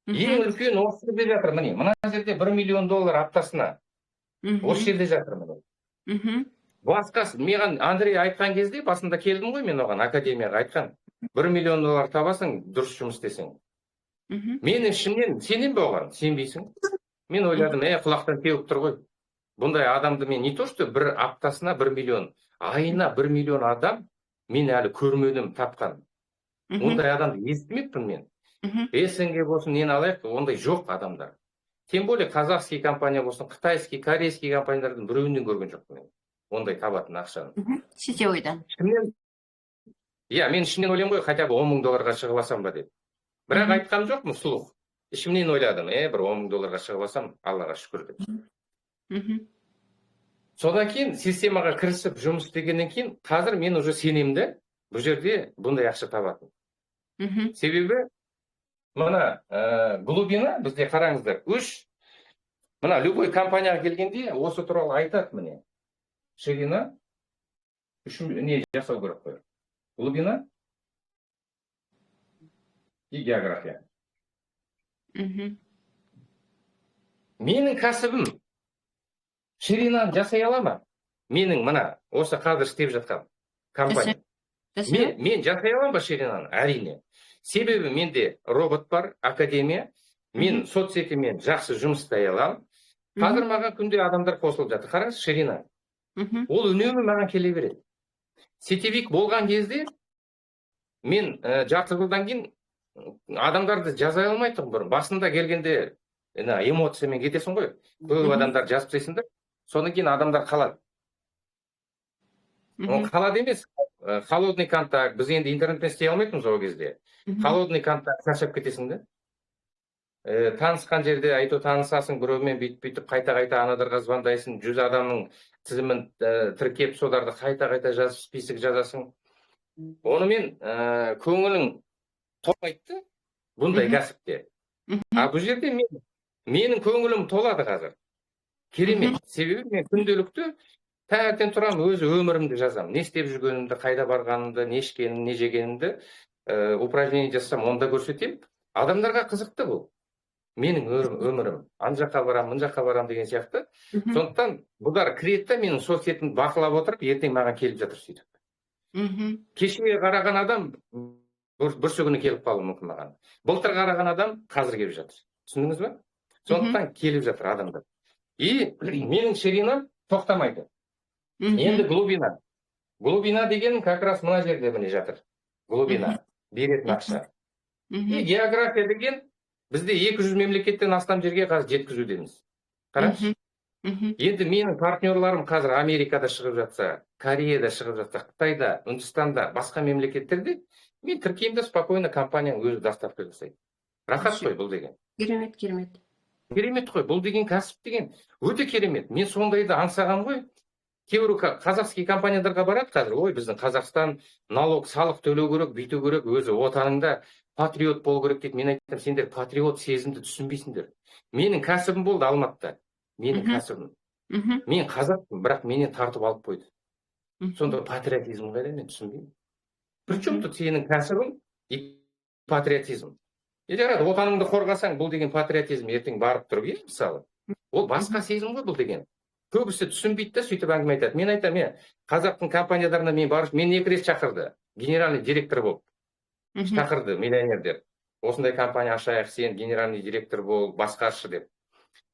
Ең үлкен осы жерде жатыр, міне. Мына жерде $1 миллион аптасына. Осы жерде жатыр, міне. Басқасы, маған Андрей айтқан кезде, басында келдім ғой мен оған, академияға айтқан. $1 миллион табасың, дұрыс жұмыс істесең. Мен ішімнен, сенем бе оған? Сенбейсің? Мен ойладым, құлақтан теуіп тұр ғой. Бұндай адамды мен не то, что бір аптасына 1 миллион, айына 1 миллион адам мен әлі көрмедім, тапқан. Ондай адамды естімеппін мен. СНГ болсын, нені алайық, ондай жоқ адамдар. Тем более казахский компания болсын, қытайский, корейский компаниялардың біреуінен көрген жоқпын мен. Ондай табатын ақшаны. Сетевойдан. Мен ішімнен ойлаймын ғой, хотя бы $10,000 шығып алсам ба деп. Бірақ айтқам жоқпын сұлық. Ішімнен ойладым, бір $10,000 шығып алсам, Аллаға шүкір деп. Содан кейін системаға кірісіп жұмыс істегеннен кейін, қазір мен уже сенемді, бұл жерде бұндай ақша табатын. Себебі мына глубина бізде қараңыздар, мына любой компанияға келгенде осы туралы айтады міне. Ширина не жасау керек қой. Глубина и география. Менің кәсібім ширинаны жасай ала ма? Менің мына осы қазір істеп жатқан компания. Мен жасай алам ба ширинаны? Әрине. Себебі менде робот бар, академия. Мен соцсетімен жақсы жұмыс істей алам. Қазір маған күнде адамдар қосылып жатыр. Қараңыз, ширина. Ол үнемі маған келе береді. Сетевик болған кезде мен жарты жылдан кейін адамдарды жаза алмай тұғым. Басында келгенде эмоциямен кетесің ғой. Көп адамдар жазып тастайсыңдар. Содан кейін адамдар қалады. Ол қалады емес. Холодный контакт. Біз енді интернетпен істей алмайтынбыз ол кезде. Холодный контакт шаршап кетесің де. Танысқан жерде танысасың біреумен бүйтіп қайта анадарға звондайсың, 100 адамның тізімін тіркеп, соларды қайта жазып, список жазасың. Онымен көңілің толмайды бұндай кәсіпте. Бұл жерде менің көңілім толады қазір. Керемет. Себебі мен күнделікті таңертең тұрам, өз өмірімді жазам. Не істеп жүргенімді, қайда барғанымды, не ішкенімді, не жегенімді упражнение жасасам, онда көрсетем. Адамдарға қызықты бұл. Менің өмірім. Ан жаққа барам, мын жаққа барам деген сияқты. Сондықтан бұлар кіреді, менің соцсетімді бақылап отырып, ертең маған келіп жатыр сөйтіп. Кешеге қараған адам бүрсі күні келіп қалуы мүмкін маған. Былтыр қараған адам қазір келіп жатыр. Түсіндіңіз бе? Сондықтан келіп жатыр адамдар. И менің ширинам тоқтамайды. Енді глубина. Глубина деген как раз мына жерде міне жатыр. Глубина. Беретін ақша. И география деген бізде 200 мемлекеттен астам жерге қазір жеткізудеміз. Қараңызшы. Енді менің партнерларым қазір Америкада шығып жатса, Кореяда шығып жатса, Қытайда, Үндістанда, басқа мемлекеттерде мен тіркеймін, спокойно компанияның өзі доставка жасайды. Рахат қой бұл деген. Керемет, керемет. Керемет қой, бұл деген кәсіп деген өте керемет. Мен сондайды аңсаған ғой. Кейбір қазақский компанияларға барады қазір, ой, біздің Қазақстан налог, салық төлеу керек, бүйту керек, өзі отанында патриот болу керек дейді. Мен айтам, сендер патриот сезімді түсінбейсіңдер. Менің кәсібім болды Алматыда. Менің кәсібім. Мен қазақпын, бірақ менен тартып алып қойды. Сонда патриотизм қайда, мен түсінбеймін. Причем тут сенің кәсібің и патриотизм. Жарады, отаныңды қорғасаң, бұл деген патриотизм ертең барып тұрып, мысалы. Ол басқа сезім ғой бұл деген. Көбісі түсінбейді да, сөйтіп әңгіме айтады. Мен айтам, қазақтың компанияларына мен барып, мен 2 рет шақырды. Генеральный директор болып. Шақырды миллионердер. Осындай компания ашайық, сен генеральный директор бол, басқаршы деп.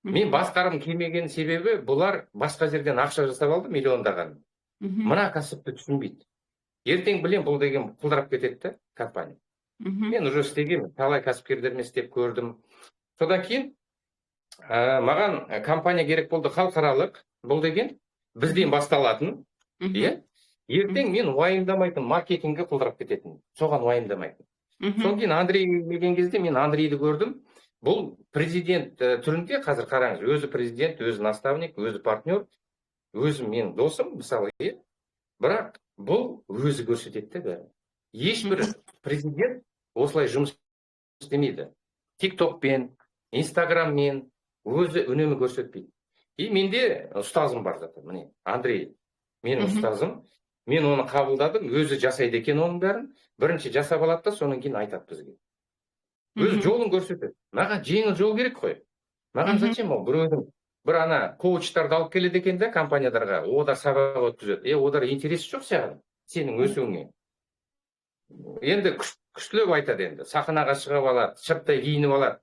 Мен басқарым келмеген себебі, бұлар басқа жерден ақша жасап алды, миллиондаған. Мына кәсіпті түсінбейді. Ертең білем, бұл деген құлдырап кетеді компания. Мен уже істегенмін, талай кәсіпкерлермен істеп көрдім. Содан кейін маған компания керек болды, халықаралық. Бұл деген бізден басталатын. Ертең мен уайымдамайтын, маркетингі құлдырап кететін. Соған уайымдамайтын. Содан кейін Андрей келген кезде мен Андрейді көрдім. Бұл президент түрінде, қазір қараңыз, өзі президент, өзі наставник, өзі партнер, өзі мен досым, мысалы, бірақ бұл өзі көрсетеді бәрі. Ешбір президент осылай жұмыс істемейді. Тиктокпен, Инстаграммен өзі үнемі көрсетпейді. И менде ұстазым бар заты, міне, Андрей, менің ұстазым, мен оны қабылдадым, өзі жасайды екен оның бәрін, бірінші жасап алады да, соның кейін айтады бізге. Өзі жолын көрсетеді. Маған жеңіл жол керек қой. Маған зачем ол? Біреудің бір ана коучтарды алып келеді екен де компанияларға, одар сабақ өткізеді. Одар интерес жоқ саған, сенің өсуіңе. Енді күштілеп айтады енді. Сахнаға шығып алады, шырттай киініп алады,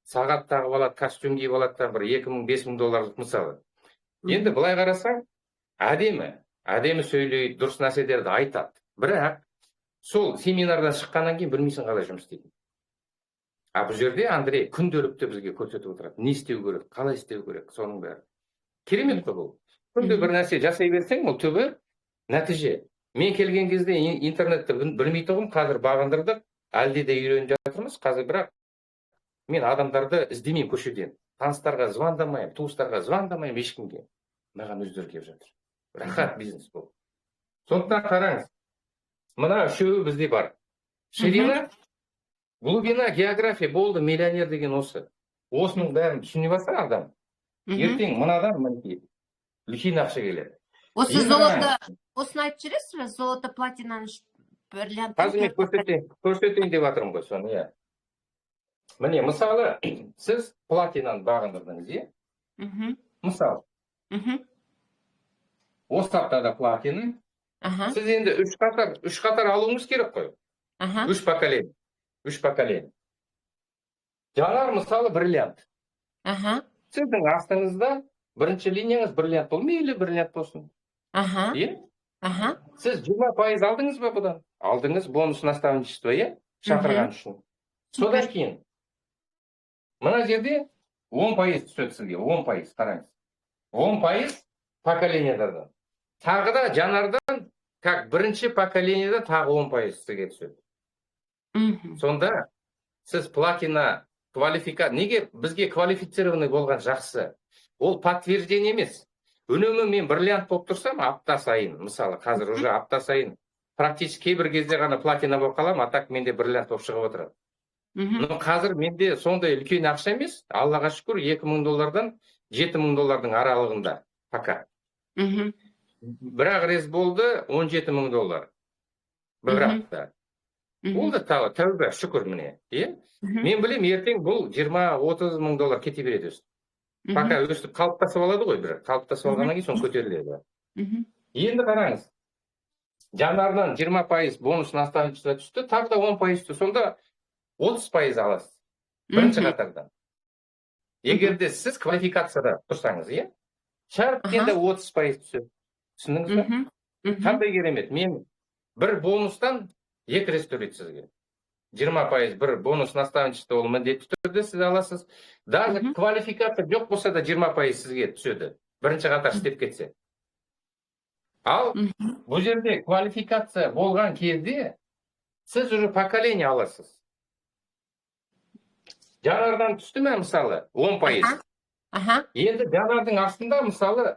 сағат тағып алады, костюм киіп алады, бір 2000-5000 долларлық мысалы. Енді былай қарасаң, әдемі сөйлейді, дұрыс нәрселерді айтады. Бірақ сол семинардан шыққаннан кейін білмейсің қалай жұмыс істейтін. Бұл жерде Андрей күнделікті бізге көрсетіп отырады. Не істеу керек, қалай істеу керек, соның бәрі. Керемет қой бұл. Күнде бір нәрсе жасай берсең, ол түбі нәтиже. Мен келген кезде интернетті білмей тұғым, қазір бағындырдық, әлде де үйреніп жатырмыз. Қазір бірақ мен адамдарды іздемеймін көшеден. Таныстарға звондамаймын, туыстарға звондамаймын ешкімге. Маған өздері келіп жатыр. Рахат бизнес бұл. Сондықтан қараңыз. Мына үшеуі бізде бар. Ширина, глубина, география болды, миллионер деген осы. Осының бәрін түсіне бастар адам. Ертең мынадан мінекей үлкен ақша келеді. Осы золото, осыны айтып жүресіз бе? Золото, платинаны, бриллиант. Қазір мен көрсетейін деп жатырмын ғой соны, Міне, мысалы, сіз платинаны бағындырдыңыз, Мысалы. Осы аптада платина. Сіз енді үш қатар алуыңыз керек қой. Үш поколение. Жаңар мысалы бриллиант. Сіздің астыңызда бірінші линияңыз бриллиант бол, мейлі бриллиант болсын. Сіз 20% алдыңыз ба бұдан? Алдыңыз бонус наставничество, шақырған үшін. Содан кейін, мына жерде 10% түседі сізге, 10%, қараңыз. 10% поколениялардан. Тағы да жанардан как бірінші поколениеда тағы 10% сізге түседі. Сонда сіз платина неге бізге квалифицированный болған жақсы? Ол подтверждение емес. Үнемі мен бриллиант болып тұрсам, апта сайын, мысалы, қазір уже апта сайын, практически кейбір кезде ғана платина болып қалам, а так менде бриллиант болып шығып отырады. Но қазір менде сондай үлкен ақша емес, Аллаға шүкір, $2000-дан $7000 аралығында пока. Бірақ рез болды $17000 бір апта. Ол да тәубе, шүкір міне. Мен білем, ертең бұл $20-30 мың кете береді өстіп. Пока өстіп қалыптасып алады ғой, бір қалыптасып алғаннан кейін соң көтеріледі. Енді қараңыз, жанарынан 20% бонус наставничество түсті, тағы да 10% түсті, сонда 30% аласыз. Бірінші қатардан. Егер де сіз квалификацияда тұрсаңыз, шарттен 30% түседі. Түсіндіңіз бе? Қандай керемет. Мен бір бонустан 2 рет төлейді сізге. 20% бір бонус наставничество ол міндетті түрде сіз аласыз. Даже квалификация жоқ болса да 20% сізге түседі. Бірінші қатар істеп кетсе. Ал бұл жерде квалификация болған кезде сіз уже поколение аласыз. Жанардан түсті ме, мысалы, 10%. Енді жанардың астында, мысалы,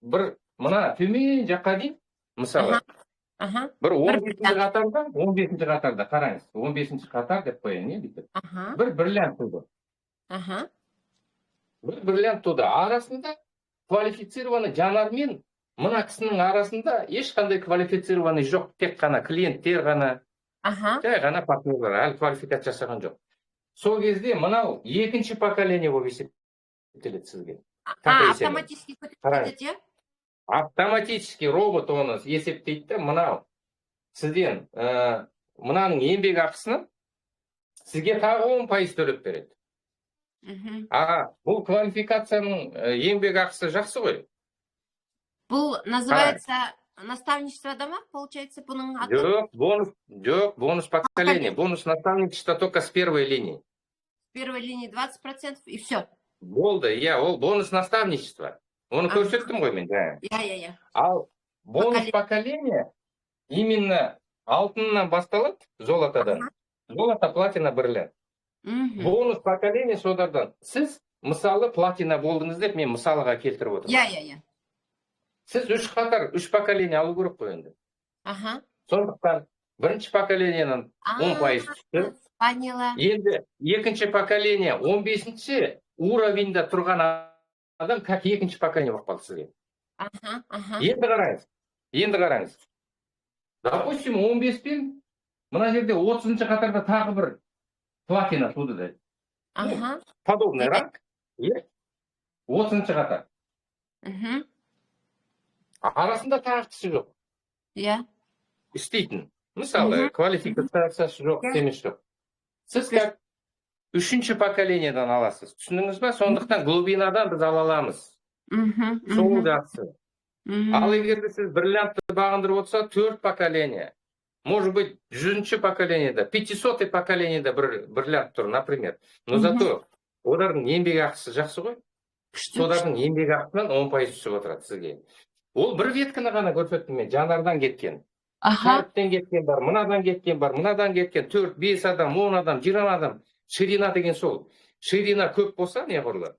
бір мына төмен жаққа дейін, мысалы, бір 15-ші қатарда, қараңыз, 15-ші қатар деп қояйын, не дейді? Бір бриллиант туды. Бір бриллиант туды. Арасында квалифицированный жанармен мына кісінің арасында ешқандай квалифицированный жоқ, тек қана клиенттер ғана, жай ғана партнерлер, әлі квалификация жасаған жоқ. Сол кезде мынау екінші поколение болып есептеледі сізге. Автоматически көтереді, автоматически робот оны есептейді, мынау сізден мынаның еңбек ақысынан сізге тағы 10% төлеп береді. Бұл квалификацияның еңбек ақысы жақсы ғой. Бұл называется наставничество дома, получается, бұның аты? Жоқ, бонус поколение. Бонус наставничество только с первой линии. С первой линии 20% и все. Болды, ол бонус наставничество. Оны көрсеттім ғой мен. Ал бонус поколение именно алтыннан басталады, золотадан. Золото, платина, бриллиант. Бонус поколение содардан. Сіз, мысалы, платина болдыңыз деп, мен мысалыға келтіріп отырмын. Сіз 3 поколение алу керек қой енді. Сондықтан бірінші поколениенің 10% түсті. Енді екінші поколение 15-ші уровеньда тұрған адам как екінші поколение болып қалды сізге. Енді қараңыз. Допустим, 15-пен мына жерде 30-ші қатарда тағы бір платина туды да. Подобный ранг. 30-ші қатар. Арасында тағы кісі жоқ. Істейтін. Мысалы, квалификациясы жоқ, демес жоқ. Сіз как 3-ші поколениедан аласыз. Түсіндіңіз ба? Сондықтан глубинадан біз ала аламыз. Сол жақсы. Ал егер сіз бриллиантты бағындырып отырса, 4 поколение. Может быть, 100-ші поколениеда, 500-й поколениеда бриллиант тұр, например. Но зато олардың еңбек ақысы жақсы ғой. Солардың еңбек ақысынан 10% түсіп отырады сізге. Ол бір ветканы ғана көрсеттім мен, жанардан кеткен. Шарптен кеткен бар, мынадан кеткен бар, мынадан кеткен 4-5 адам, 10 адам, 20 адам. Ширина деген сол. Ширина көп болса, не құрылы?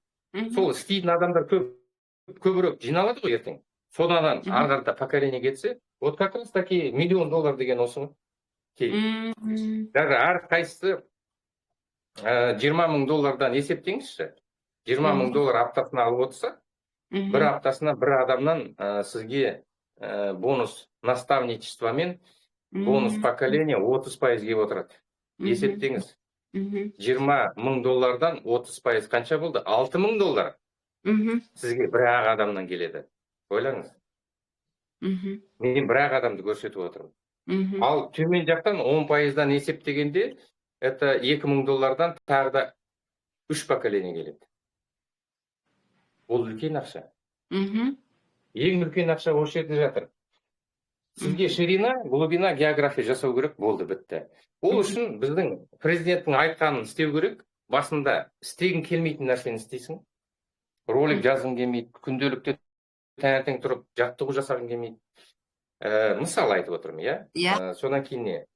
Сол істейтін адамдар көбірек жиналады ғой ертең. Содан арғарда поколение кетсе, вот как раз таки $1 миллион деген осы ғой. Даже әр қайсысы $20 000 есептеңізші. $20 000 аптасына алып отырса, бір аптасына бір адамнан сізге бонус наставничествомен бонус поколение 30% кеп отырады. Есептеңіз. $20 000 30% қанша болды? $6 000 сізге бір адамнан келеді. Ойлаңыз. Мен бір адамды көрсетіп отырмын. Ал төмен жақтан 10%-дан есептегенде, это $2 000 тағы да 3 поколение келеді. Ол үлкен ақша. Ең үлкен ақша осы жерде жатыр. Сізге ширина, глубина, география жасау керек, болды, бітті. Ол үшін біздің президенттің айтқанын істеу керек. Басында істегің келмейтін нәрсені істейсің. Ролик жазғың келмейді, күнделікте таңертең тұрып жаттығу жасағың келмейді. мысал айтып отырмын, иә. Иә. Содан кейін не?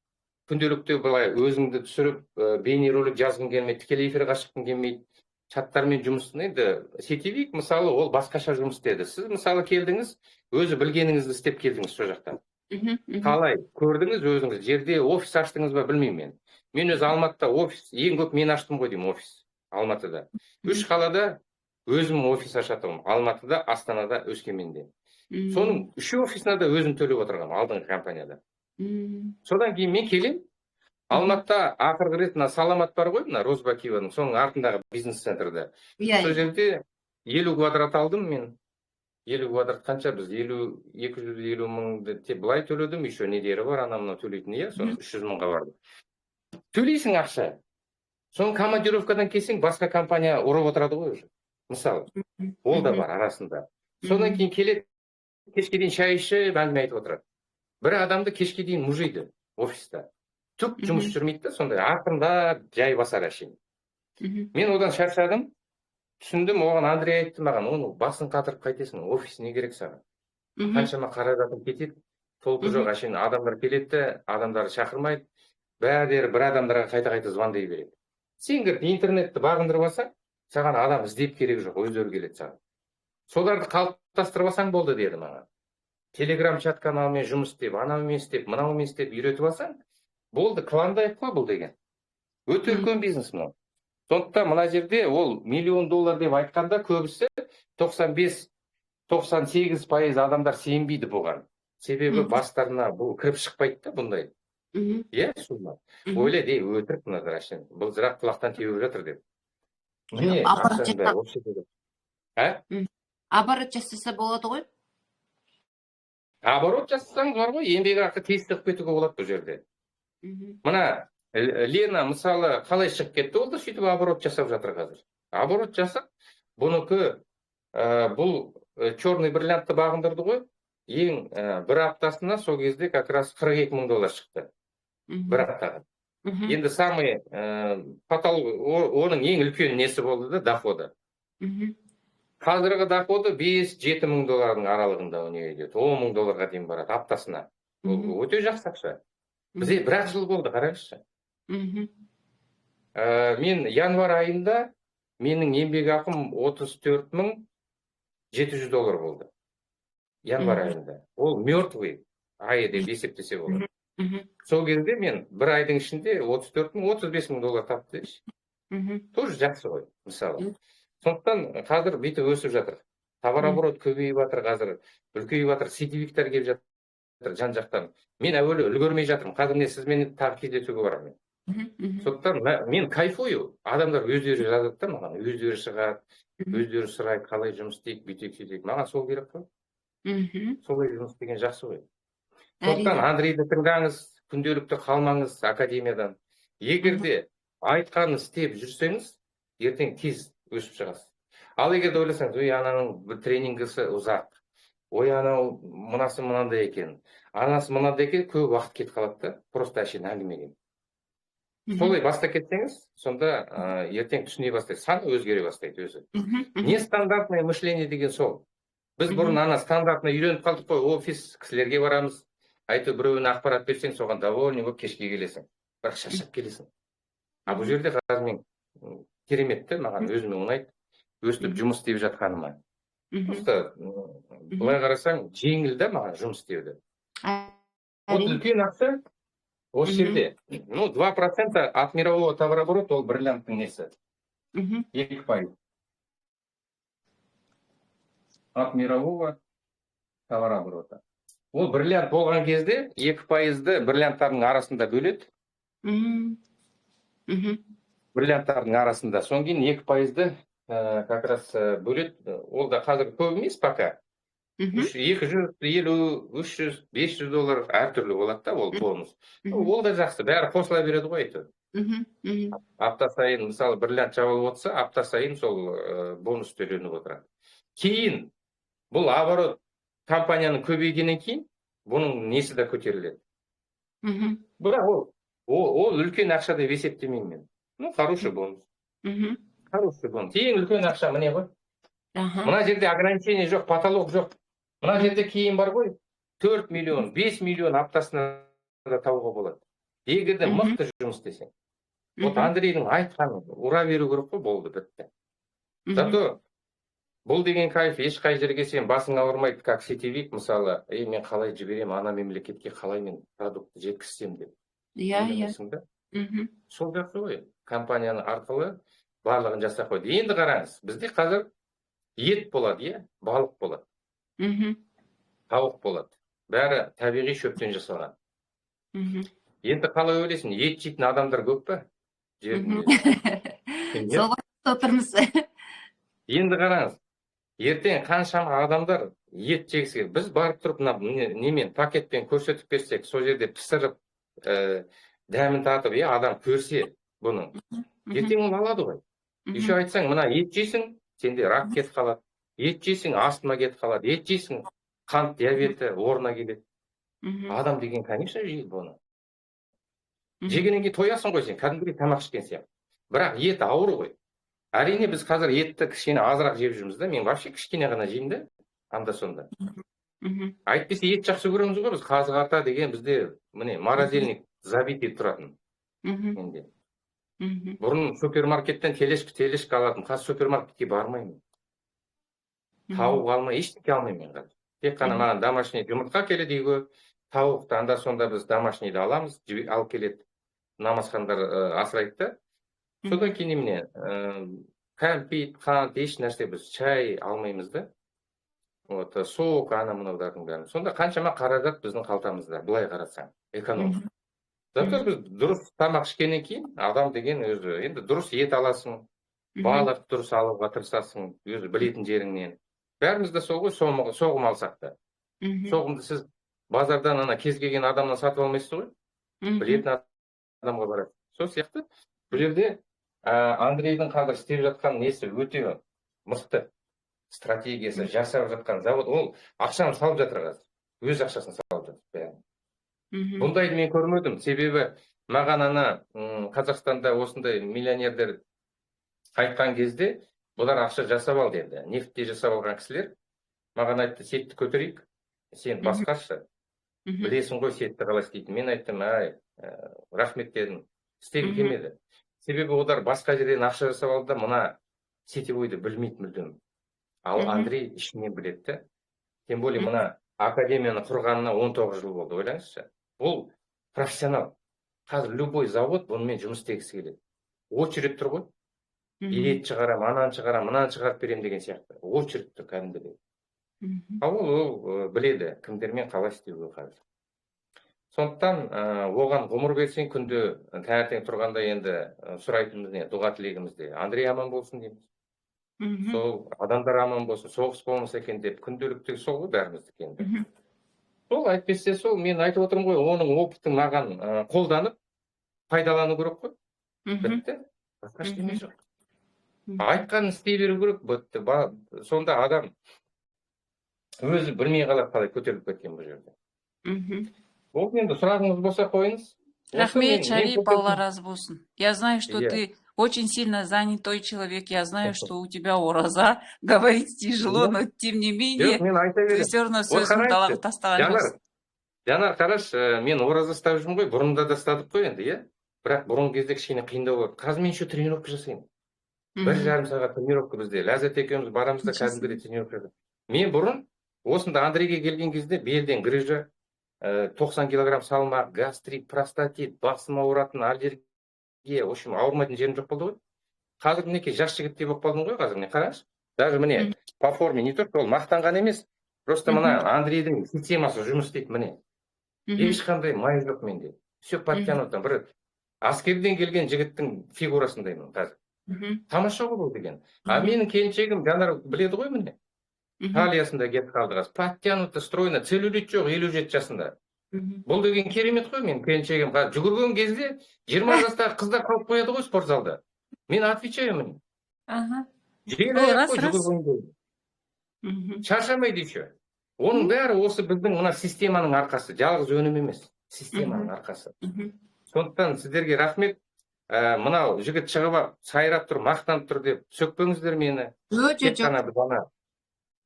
Күнделікті былай өзіңді түсіріп, бейнеролик жазғың келмейді, тікелей эфирге шыққың келмейді, чаттармен жұмыс енді сетевик мысалы ол басқаша жұмыс істеді. Сіз мысалы келдіңіз, өзі білгеніңізді істеп келдіңіз сол жақта. Қалай көрдіңіз өзіңіз, жерде офис аштыңыз ба білмеймін мен. Мен өзі Алматыда офис, ең көп мен аштым ғой деймін офис, Алматыда. 3 қалада өзім офис ашатырмын, Алматыда, Астанада, Өскеменде. Соның 3 офисына да өзім төлеп отырғам, алдыңғы компанияда. Содан кейін мен келем, Алматыда ақырғы рет Саламат бар ғой, Розбакиеваның, соның артындағы бизнес-центрда. Сол жерде 50 квадрат алдым мен. 50 квадрат қанша біз 250 мыңды тек былай төледім, еще недері бар, анамына төлейтін, иә, соны 300 мыңға барды. Төлейсің ақша. Соны командировкадан келсең, басқа компания ұрып отырады ғой уже. Мысалы, ол да бар арасында. Содан кейін келеді, кешке дейін шай ішіп, әңгіме айтып отырады. Бір адамды кешке дейін мұжиды офиста. Түк жұмыс жүрмейді да, сондай артында жай басар әшейін. Мен одан шаршадым, түсіндім, оған Андрей айтты маған, оны басын қатырып қайтесің, офис не керек саған? Қаншама қаражатың кетеді, толқы жоқ, әшейін адамдар келеді, адамдарды шақырмайды, бәрі бір адамдарға қайта-қайта звондай береді. Сен кіріп интернетті бағындырып алсаң, саған адам іздеп керек жоқ, өздері келеді саған. Соларды қалыптастырып алсаң болды деді маған. Телеграм чат каналымен жұмыс істеп, анаумен істеп, мынаумен істеп үйретіп алсаң, болды, кландайық қой бұл деген. Өте үлкен бизнес мынау. Сондықтан мына жерде ол $1 миллион деп айтқанда көбісі 95-98% адамдар сенбейді бұған. Себебі бастарына бұл кіріп шықпайды да бұндай. Иә, сума. Ойлайды, өтірік мынадар әшейін. Бұл жырақ құлақтан теуіп жатыр деп. Міне, ақшаның бәрі осы жерде. Оборот жасаса болады ғой? Оборот жасасаңыз бар ғой, еңбекақы тестіп кетуге болады бұл жерде. Мына Лена мысалы қалай шығып кетті, ол да сөйтіп оборот жасап жатыр қазір. Оборот жасап, бұныкі бұл черный бриллиантты бағындырды ғой, ең бір аптасына сол кезде как раз $42 мың шықты. Бір аптаға. Енді самый оның ең үлкен несі болды да, доходы. Қазіргі доходы $5-7 мың аралығында өнегейді. $10 мың дейін барады аптасына. Өте жақсы ақша. Бізде бір-ақ жыл болды, қараңызшы. Мен январ айында менің еңбекақым $34,700 болды. Январ айында. Ол мертвый айы деп есептесе болады. Сол кезде мен бір айдың ішінде $34,000-35 мың тапты. Тоже жақсы ғой, мысалы. Сондықтан қазір бүйтіп өсіп жатыр. Товарооборот көбейіп жатыр қазір, үлкейіп жатыр, сетевиктер келіп жатыр жан-жақтан. Мен әуелі үлгермей жатырмын. Қазір не сізбен тағы кездесуге барамын. Сондықтан мен кайфую. Адамдар өздері жазады да маған, өздері шығады, өздері сұрайды, қалай жұмыс істейік, бүйтейік, сөйтейік. Маған сол керек қой. Солай жұмыс істеген жақсы ғой. Сондықтан Андрейді тыңдаңыз, күнделікті қалмаңыз академиядан. Егерде айтқанын істеп жүрсеңіз, ертең тез өсіп шығасыз. Ал егерде ойласаңыз, ой, ананың тренингісі ұзақ, ой, анау мынасы мынандай екен, анасы мынандай екен, көп уақыт кетіп қалады да, просто әшейін әңгімеге. Солай баста кетсеңіз, сонда ертең түсіне бастайды, саны өзгере бастайды өзі. Нестандартное мышление деген сол. Біз бұрын ана стандартына үйреніп қалдық қой, офис кісілерге барамыз, айтып біреуіне ақпарат берсең, соған довольный болып кешке келесің, бірақ шаршап келесің. Бұл жерде қазір мен кереметті, маған өзіме ұнайды, өстіп жұмыс істеп жатқаныма. Просто былай қарасаң, жеңіл да маған жұмыс істеуді. Вот үлкен ақша осы жерде. 2% от мирового товарооборота ол бриллианттың несі. 2%. От мирового товарооборота. Ол бриллиант болған кезде 2%-ды бриллианттардың арасында бөледі. Бриллианттардың арасында. Соң кейін 2%-ды как раз бөледі. Ол да қазір көп емес пока. $250, $300, $500 әртүрлі болады да, ол бонус. Ол да жақсы, бәрі қосыла береді ғой әйтеуір. Апта сайын, мысалы, бриллиант жабылып отырса, апта сайын сол бонус төленіп отырады. Кейін бұл оборот компанияның көбейгеннен кейін, бұның несі де көтеріледі. Бірақ ол үлкен ақша деп есептемеймін мен. Хороший бонус. Хороший бонус. Ең үлкен ақша міне ғой. Мына жерде ограничение жоқ, потолок жоқ. Мына жерде кейін бар ғой, 4 миллион, 5 миллион аптасына да табуға болады. Егер де мықты жұмыс істесең. Вот Андрейдің айтқанын ура беру керек қой, болды, бітті. Зато бұл деген кайф, ешқай жерге сен басың ауырмайды, как сетевик, мысалы, мен қалай жіберем, ана мемлекетке қалай мен продукты жеткізсем деп. Иә. Сол жақсы ғой. Компанияны арқылы барлығын жасап қойды. Енді қараңыз, бізде қазір ет болады, балық болады, тауық болады. Бәрі табиғи шөптен жасалған. Енді қалай ойлайсың, ет жейтін адамдар көп па? Сол отырмыз. Енді қараңыз, ертең қаншама адамдар ет жегісі келеді. Біз барып тұрып, немен пакетпен көрсетіп берсек, сол жерде пісіріп, дәмін татып, адам көрсе бұның. Ертең ол алады ғой. Еще айтсаң, мына ет жейсің, сенде рак кетіп қалады. Ет жейсің, астма кетіп қалады. Ет жейсің, қант диабеті орнына келеді. Адам деген, конечно, жейді бұны. Жегеннен кейін тоясың ғой сен, кәдімгідей тамақ ішкен сияқты. Бірақ ет ауыр ғой. Әрине біз қазір етті кішкене азырақ жеп жүрміз да, мен вообще кішкене ғана жеймін да, анда-сонда. Айтпесе ет жақсы көреміз ғой біз, қазы ата деген бізде, міне, морозильник забитый тұратын. Менде. Бұрын супермаркеттен телешкі алатын, қазір супермаркетке бармаймын. Тауық алмай, ештеңе алмаймын мен қазір. Тек қана маған домашний жұмыртқа келеді үйге, тауықты анда-сонда біз домашнийді аламыз, алып келеді. Намазхандар асырайды да. Содан кейін міне, кәмпит, қант, еш нәрсе біз чай алмаймыз да. Сок, ана мынаудардың бәрін. Сонда қаншама қаражат біздің қалтамызда, былай қарасаң, эконом. Зато біз дұрыс тамақ ішкеннен кейін, адам деген өзі, енді дұрыс ет аласың, балық дұрыс алуға тырысасың, өзі білетін жеріңнен. Бәріміз де сол ғой, соғым алсақ та. Соғымды сіз базардан ана кез келген адамнан сатып алмайсыз ғой, білетін адамға барады. Сол сияқты, бұл жерде Андрейдің қазір істеп жатқан несі өте мықты стратегиясы, жасап жатқан завод, ол ақшаны салып жатыр қазір. Өз ақшасын салып жатыр. Бұндайды мен көрмедім. Себебі маған ана Қазақстанда осындай миллионердер айтқан кезде, бұлар ақша жасап алды енді. Нефтте жасап алған кісілер маған айтты, сетті көтерейік, сен басқашы. Білесің ғой сетті қалай істейтін. Мен айттым, рахмет дедім, істегім келмеді. Себебі олар басқа жерден ақша жасап алды да, мына сетевойды білмейді мүлдем. Ал Андрей ішінен білетті. Тем более мына академияны құрғанына 19 жыл болды, ойлаңызшы. Бұл профессионал. Қазір любой завод бұнымен жұмыс істегісі келеді. Очередь тұр ғой. Ет шығарам, анан шығарам, мынаны шығарып берем деген сияқты. Очередь тұр кәдімгідей. Ал ол біледі, кімдермен қалай істеуге қазір. Сондықтан оған ғұмыр берсең, күнде таңертең тұрғанда енді сұрайтынымыз не, дұға тілегімізде. Андрей аман болсын дейміз. Сол адамдар аман болсын, соғыс болмаса екен деп, күнделікті сол ғой бәріміздікі енді. Сол айтпесе сол, мен айтып отырмын ғой, оның опытын маған қолданып, пайдалану керек қой. Бітті. Басқа ештеңе жоқ. Айтқанын істей беру керек, бітті. Сонда адам өзі білмей қалап қалай көтеріліп кеткен бұл жерде. Ол енді сұрағыңыз болса қойыңыз. Рахмет, Шарип, Алла разы болсын. Я знаю, что ты очень сильно занятой человек. Я знаю, что у тебя ораза. Говорить тяжело, но тем не менее, ты все равно сөзін далаға тастаған жоқсың. Жанар, қараш, мен ораза ұстап жүрмін ғой, бұрында да ұстадық қой енді, иә? Бірақ бұрын кезде кішкене қиындау болады. Қазір мен еще тренировка жасаймын. 1,5 сағат тренировка бізде. Ләззат екеуміз барамыз да кәдімгідей тренировка жасаймыз. Мен бұрын осында Андрейге келген кезде белден грыжа, 90 килограмм салмақ, гастрит, простатит, басым ауыратын, аллергия, в общем, ауырмайтын жерім жоқ болды ғой. Қазір мінекей жас жігіттей болып қалдым ғой қазір, міне қараңыз. Даже міне по форме не только ол мақтанған емес, просто мына Андрейдің системасы жұмыс істейді міне. Ешқандай май жоқ менде. Все подтянуто. Бір аскерден келген жігіттің фигурасындаймын қазір. Тамаша ғой бұл деген. А менің келіншегім Жанар біледі ғой міне. Талиясында кетіп қалды қазір. Подтянуто, стройно, целлюлит жоқ 57 жасында. Бұл деген керемет қой мен келіншегім. Жүгірген кезде 20 жастағы қыздар қалып қояды ғой спортзалда. Мен отвечаю міне. Жел аяқ қой жүгіргенде. Шаршамайды еще. Оның бәрі осы біздің мына системаның арқасы. Жалғыз өнім емес. Системаның арқасы. Сондықтан сіздерге рахмет. Мынау жігіт шығып сайрап тұр, мақтанып тұр деп сөкпеңіздер мені. Тек қана біз ана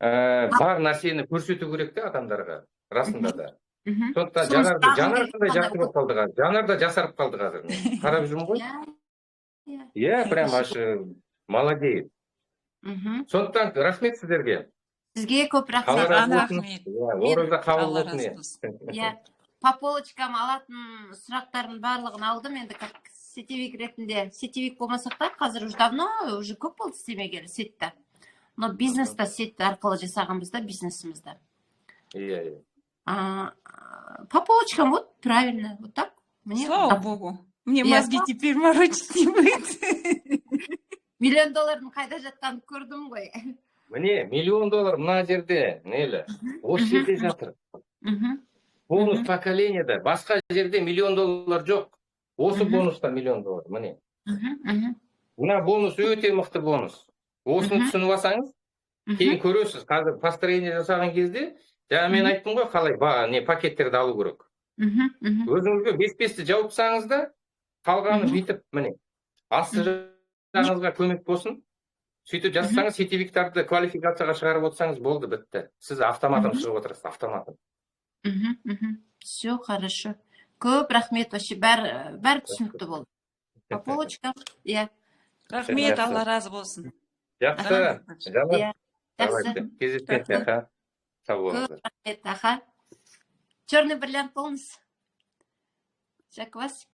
бар нәрсені көрсету керек те адамдарға. расында да. Мгм. Сондықтан Соны жанар сағым қандай жақсы болып қалды қазір. Жанар да жасарып қалды қазір. Мен қарап жүрмін ғой. Иә. Иә, прям аж молодеет. Мгм. Сондықтан рахмет сіздерге. Сізге көп рахмет. Алла разы Саған болсын. рахмет. Иә, ораза қабыл Алла болсын. разы иә. болсын. Иә. По полочкам алатын сұрақтардың барлығын алдым. Енді как сетевик ретінде. Сетевик болмасақ та, қазір уже давно, уже көп болды істемегелі сетті. Но бизнеста сет арқылы жасағанбыз да бизнесімізді. Иә. По полочкам, вот правильно, вот так. Мне Слава Богу. Мне Я мозги теперь морочить не будет. $1 миллион қайда жатқанын көрдім ғой. Міне, $1 миллион мына жерде, нелі, осы жерде жатыр. Мгм. Бонус поколенияда, басқа жерде $1 миллион жоқ. Осы бонуста $1 миллион, міне. Мгм. Мына бонус өте мықты бонус. Осыны түсініп алсаңыз, кейін көресіз. Қазір построение жасаған кезде, жаңа мен айттым ғой, қалай пакеттерді алу керек. Өзіңізге 5-5-ті жауып тастаңыз да, қалғаны бүйтіп, міне, асты жағыңызға көмек болсын. Сөйтіп жасасаңыз, сетевиктарды квалификацияға шығарып отырсаңыз болды, бітті. Сіз автоматом шығып отырсыз, автоматом. Все хорошо. Көп рахмет, вообще бәрі түсінікті болды. По полочкам, иә. Рахмет, Алла разы болсын. Жақсы. Иә. Жақсы. Кездескенше, сау болыңыздар. Көп рахмет, аха. Черный бриллиант болыңыз. Жак вас.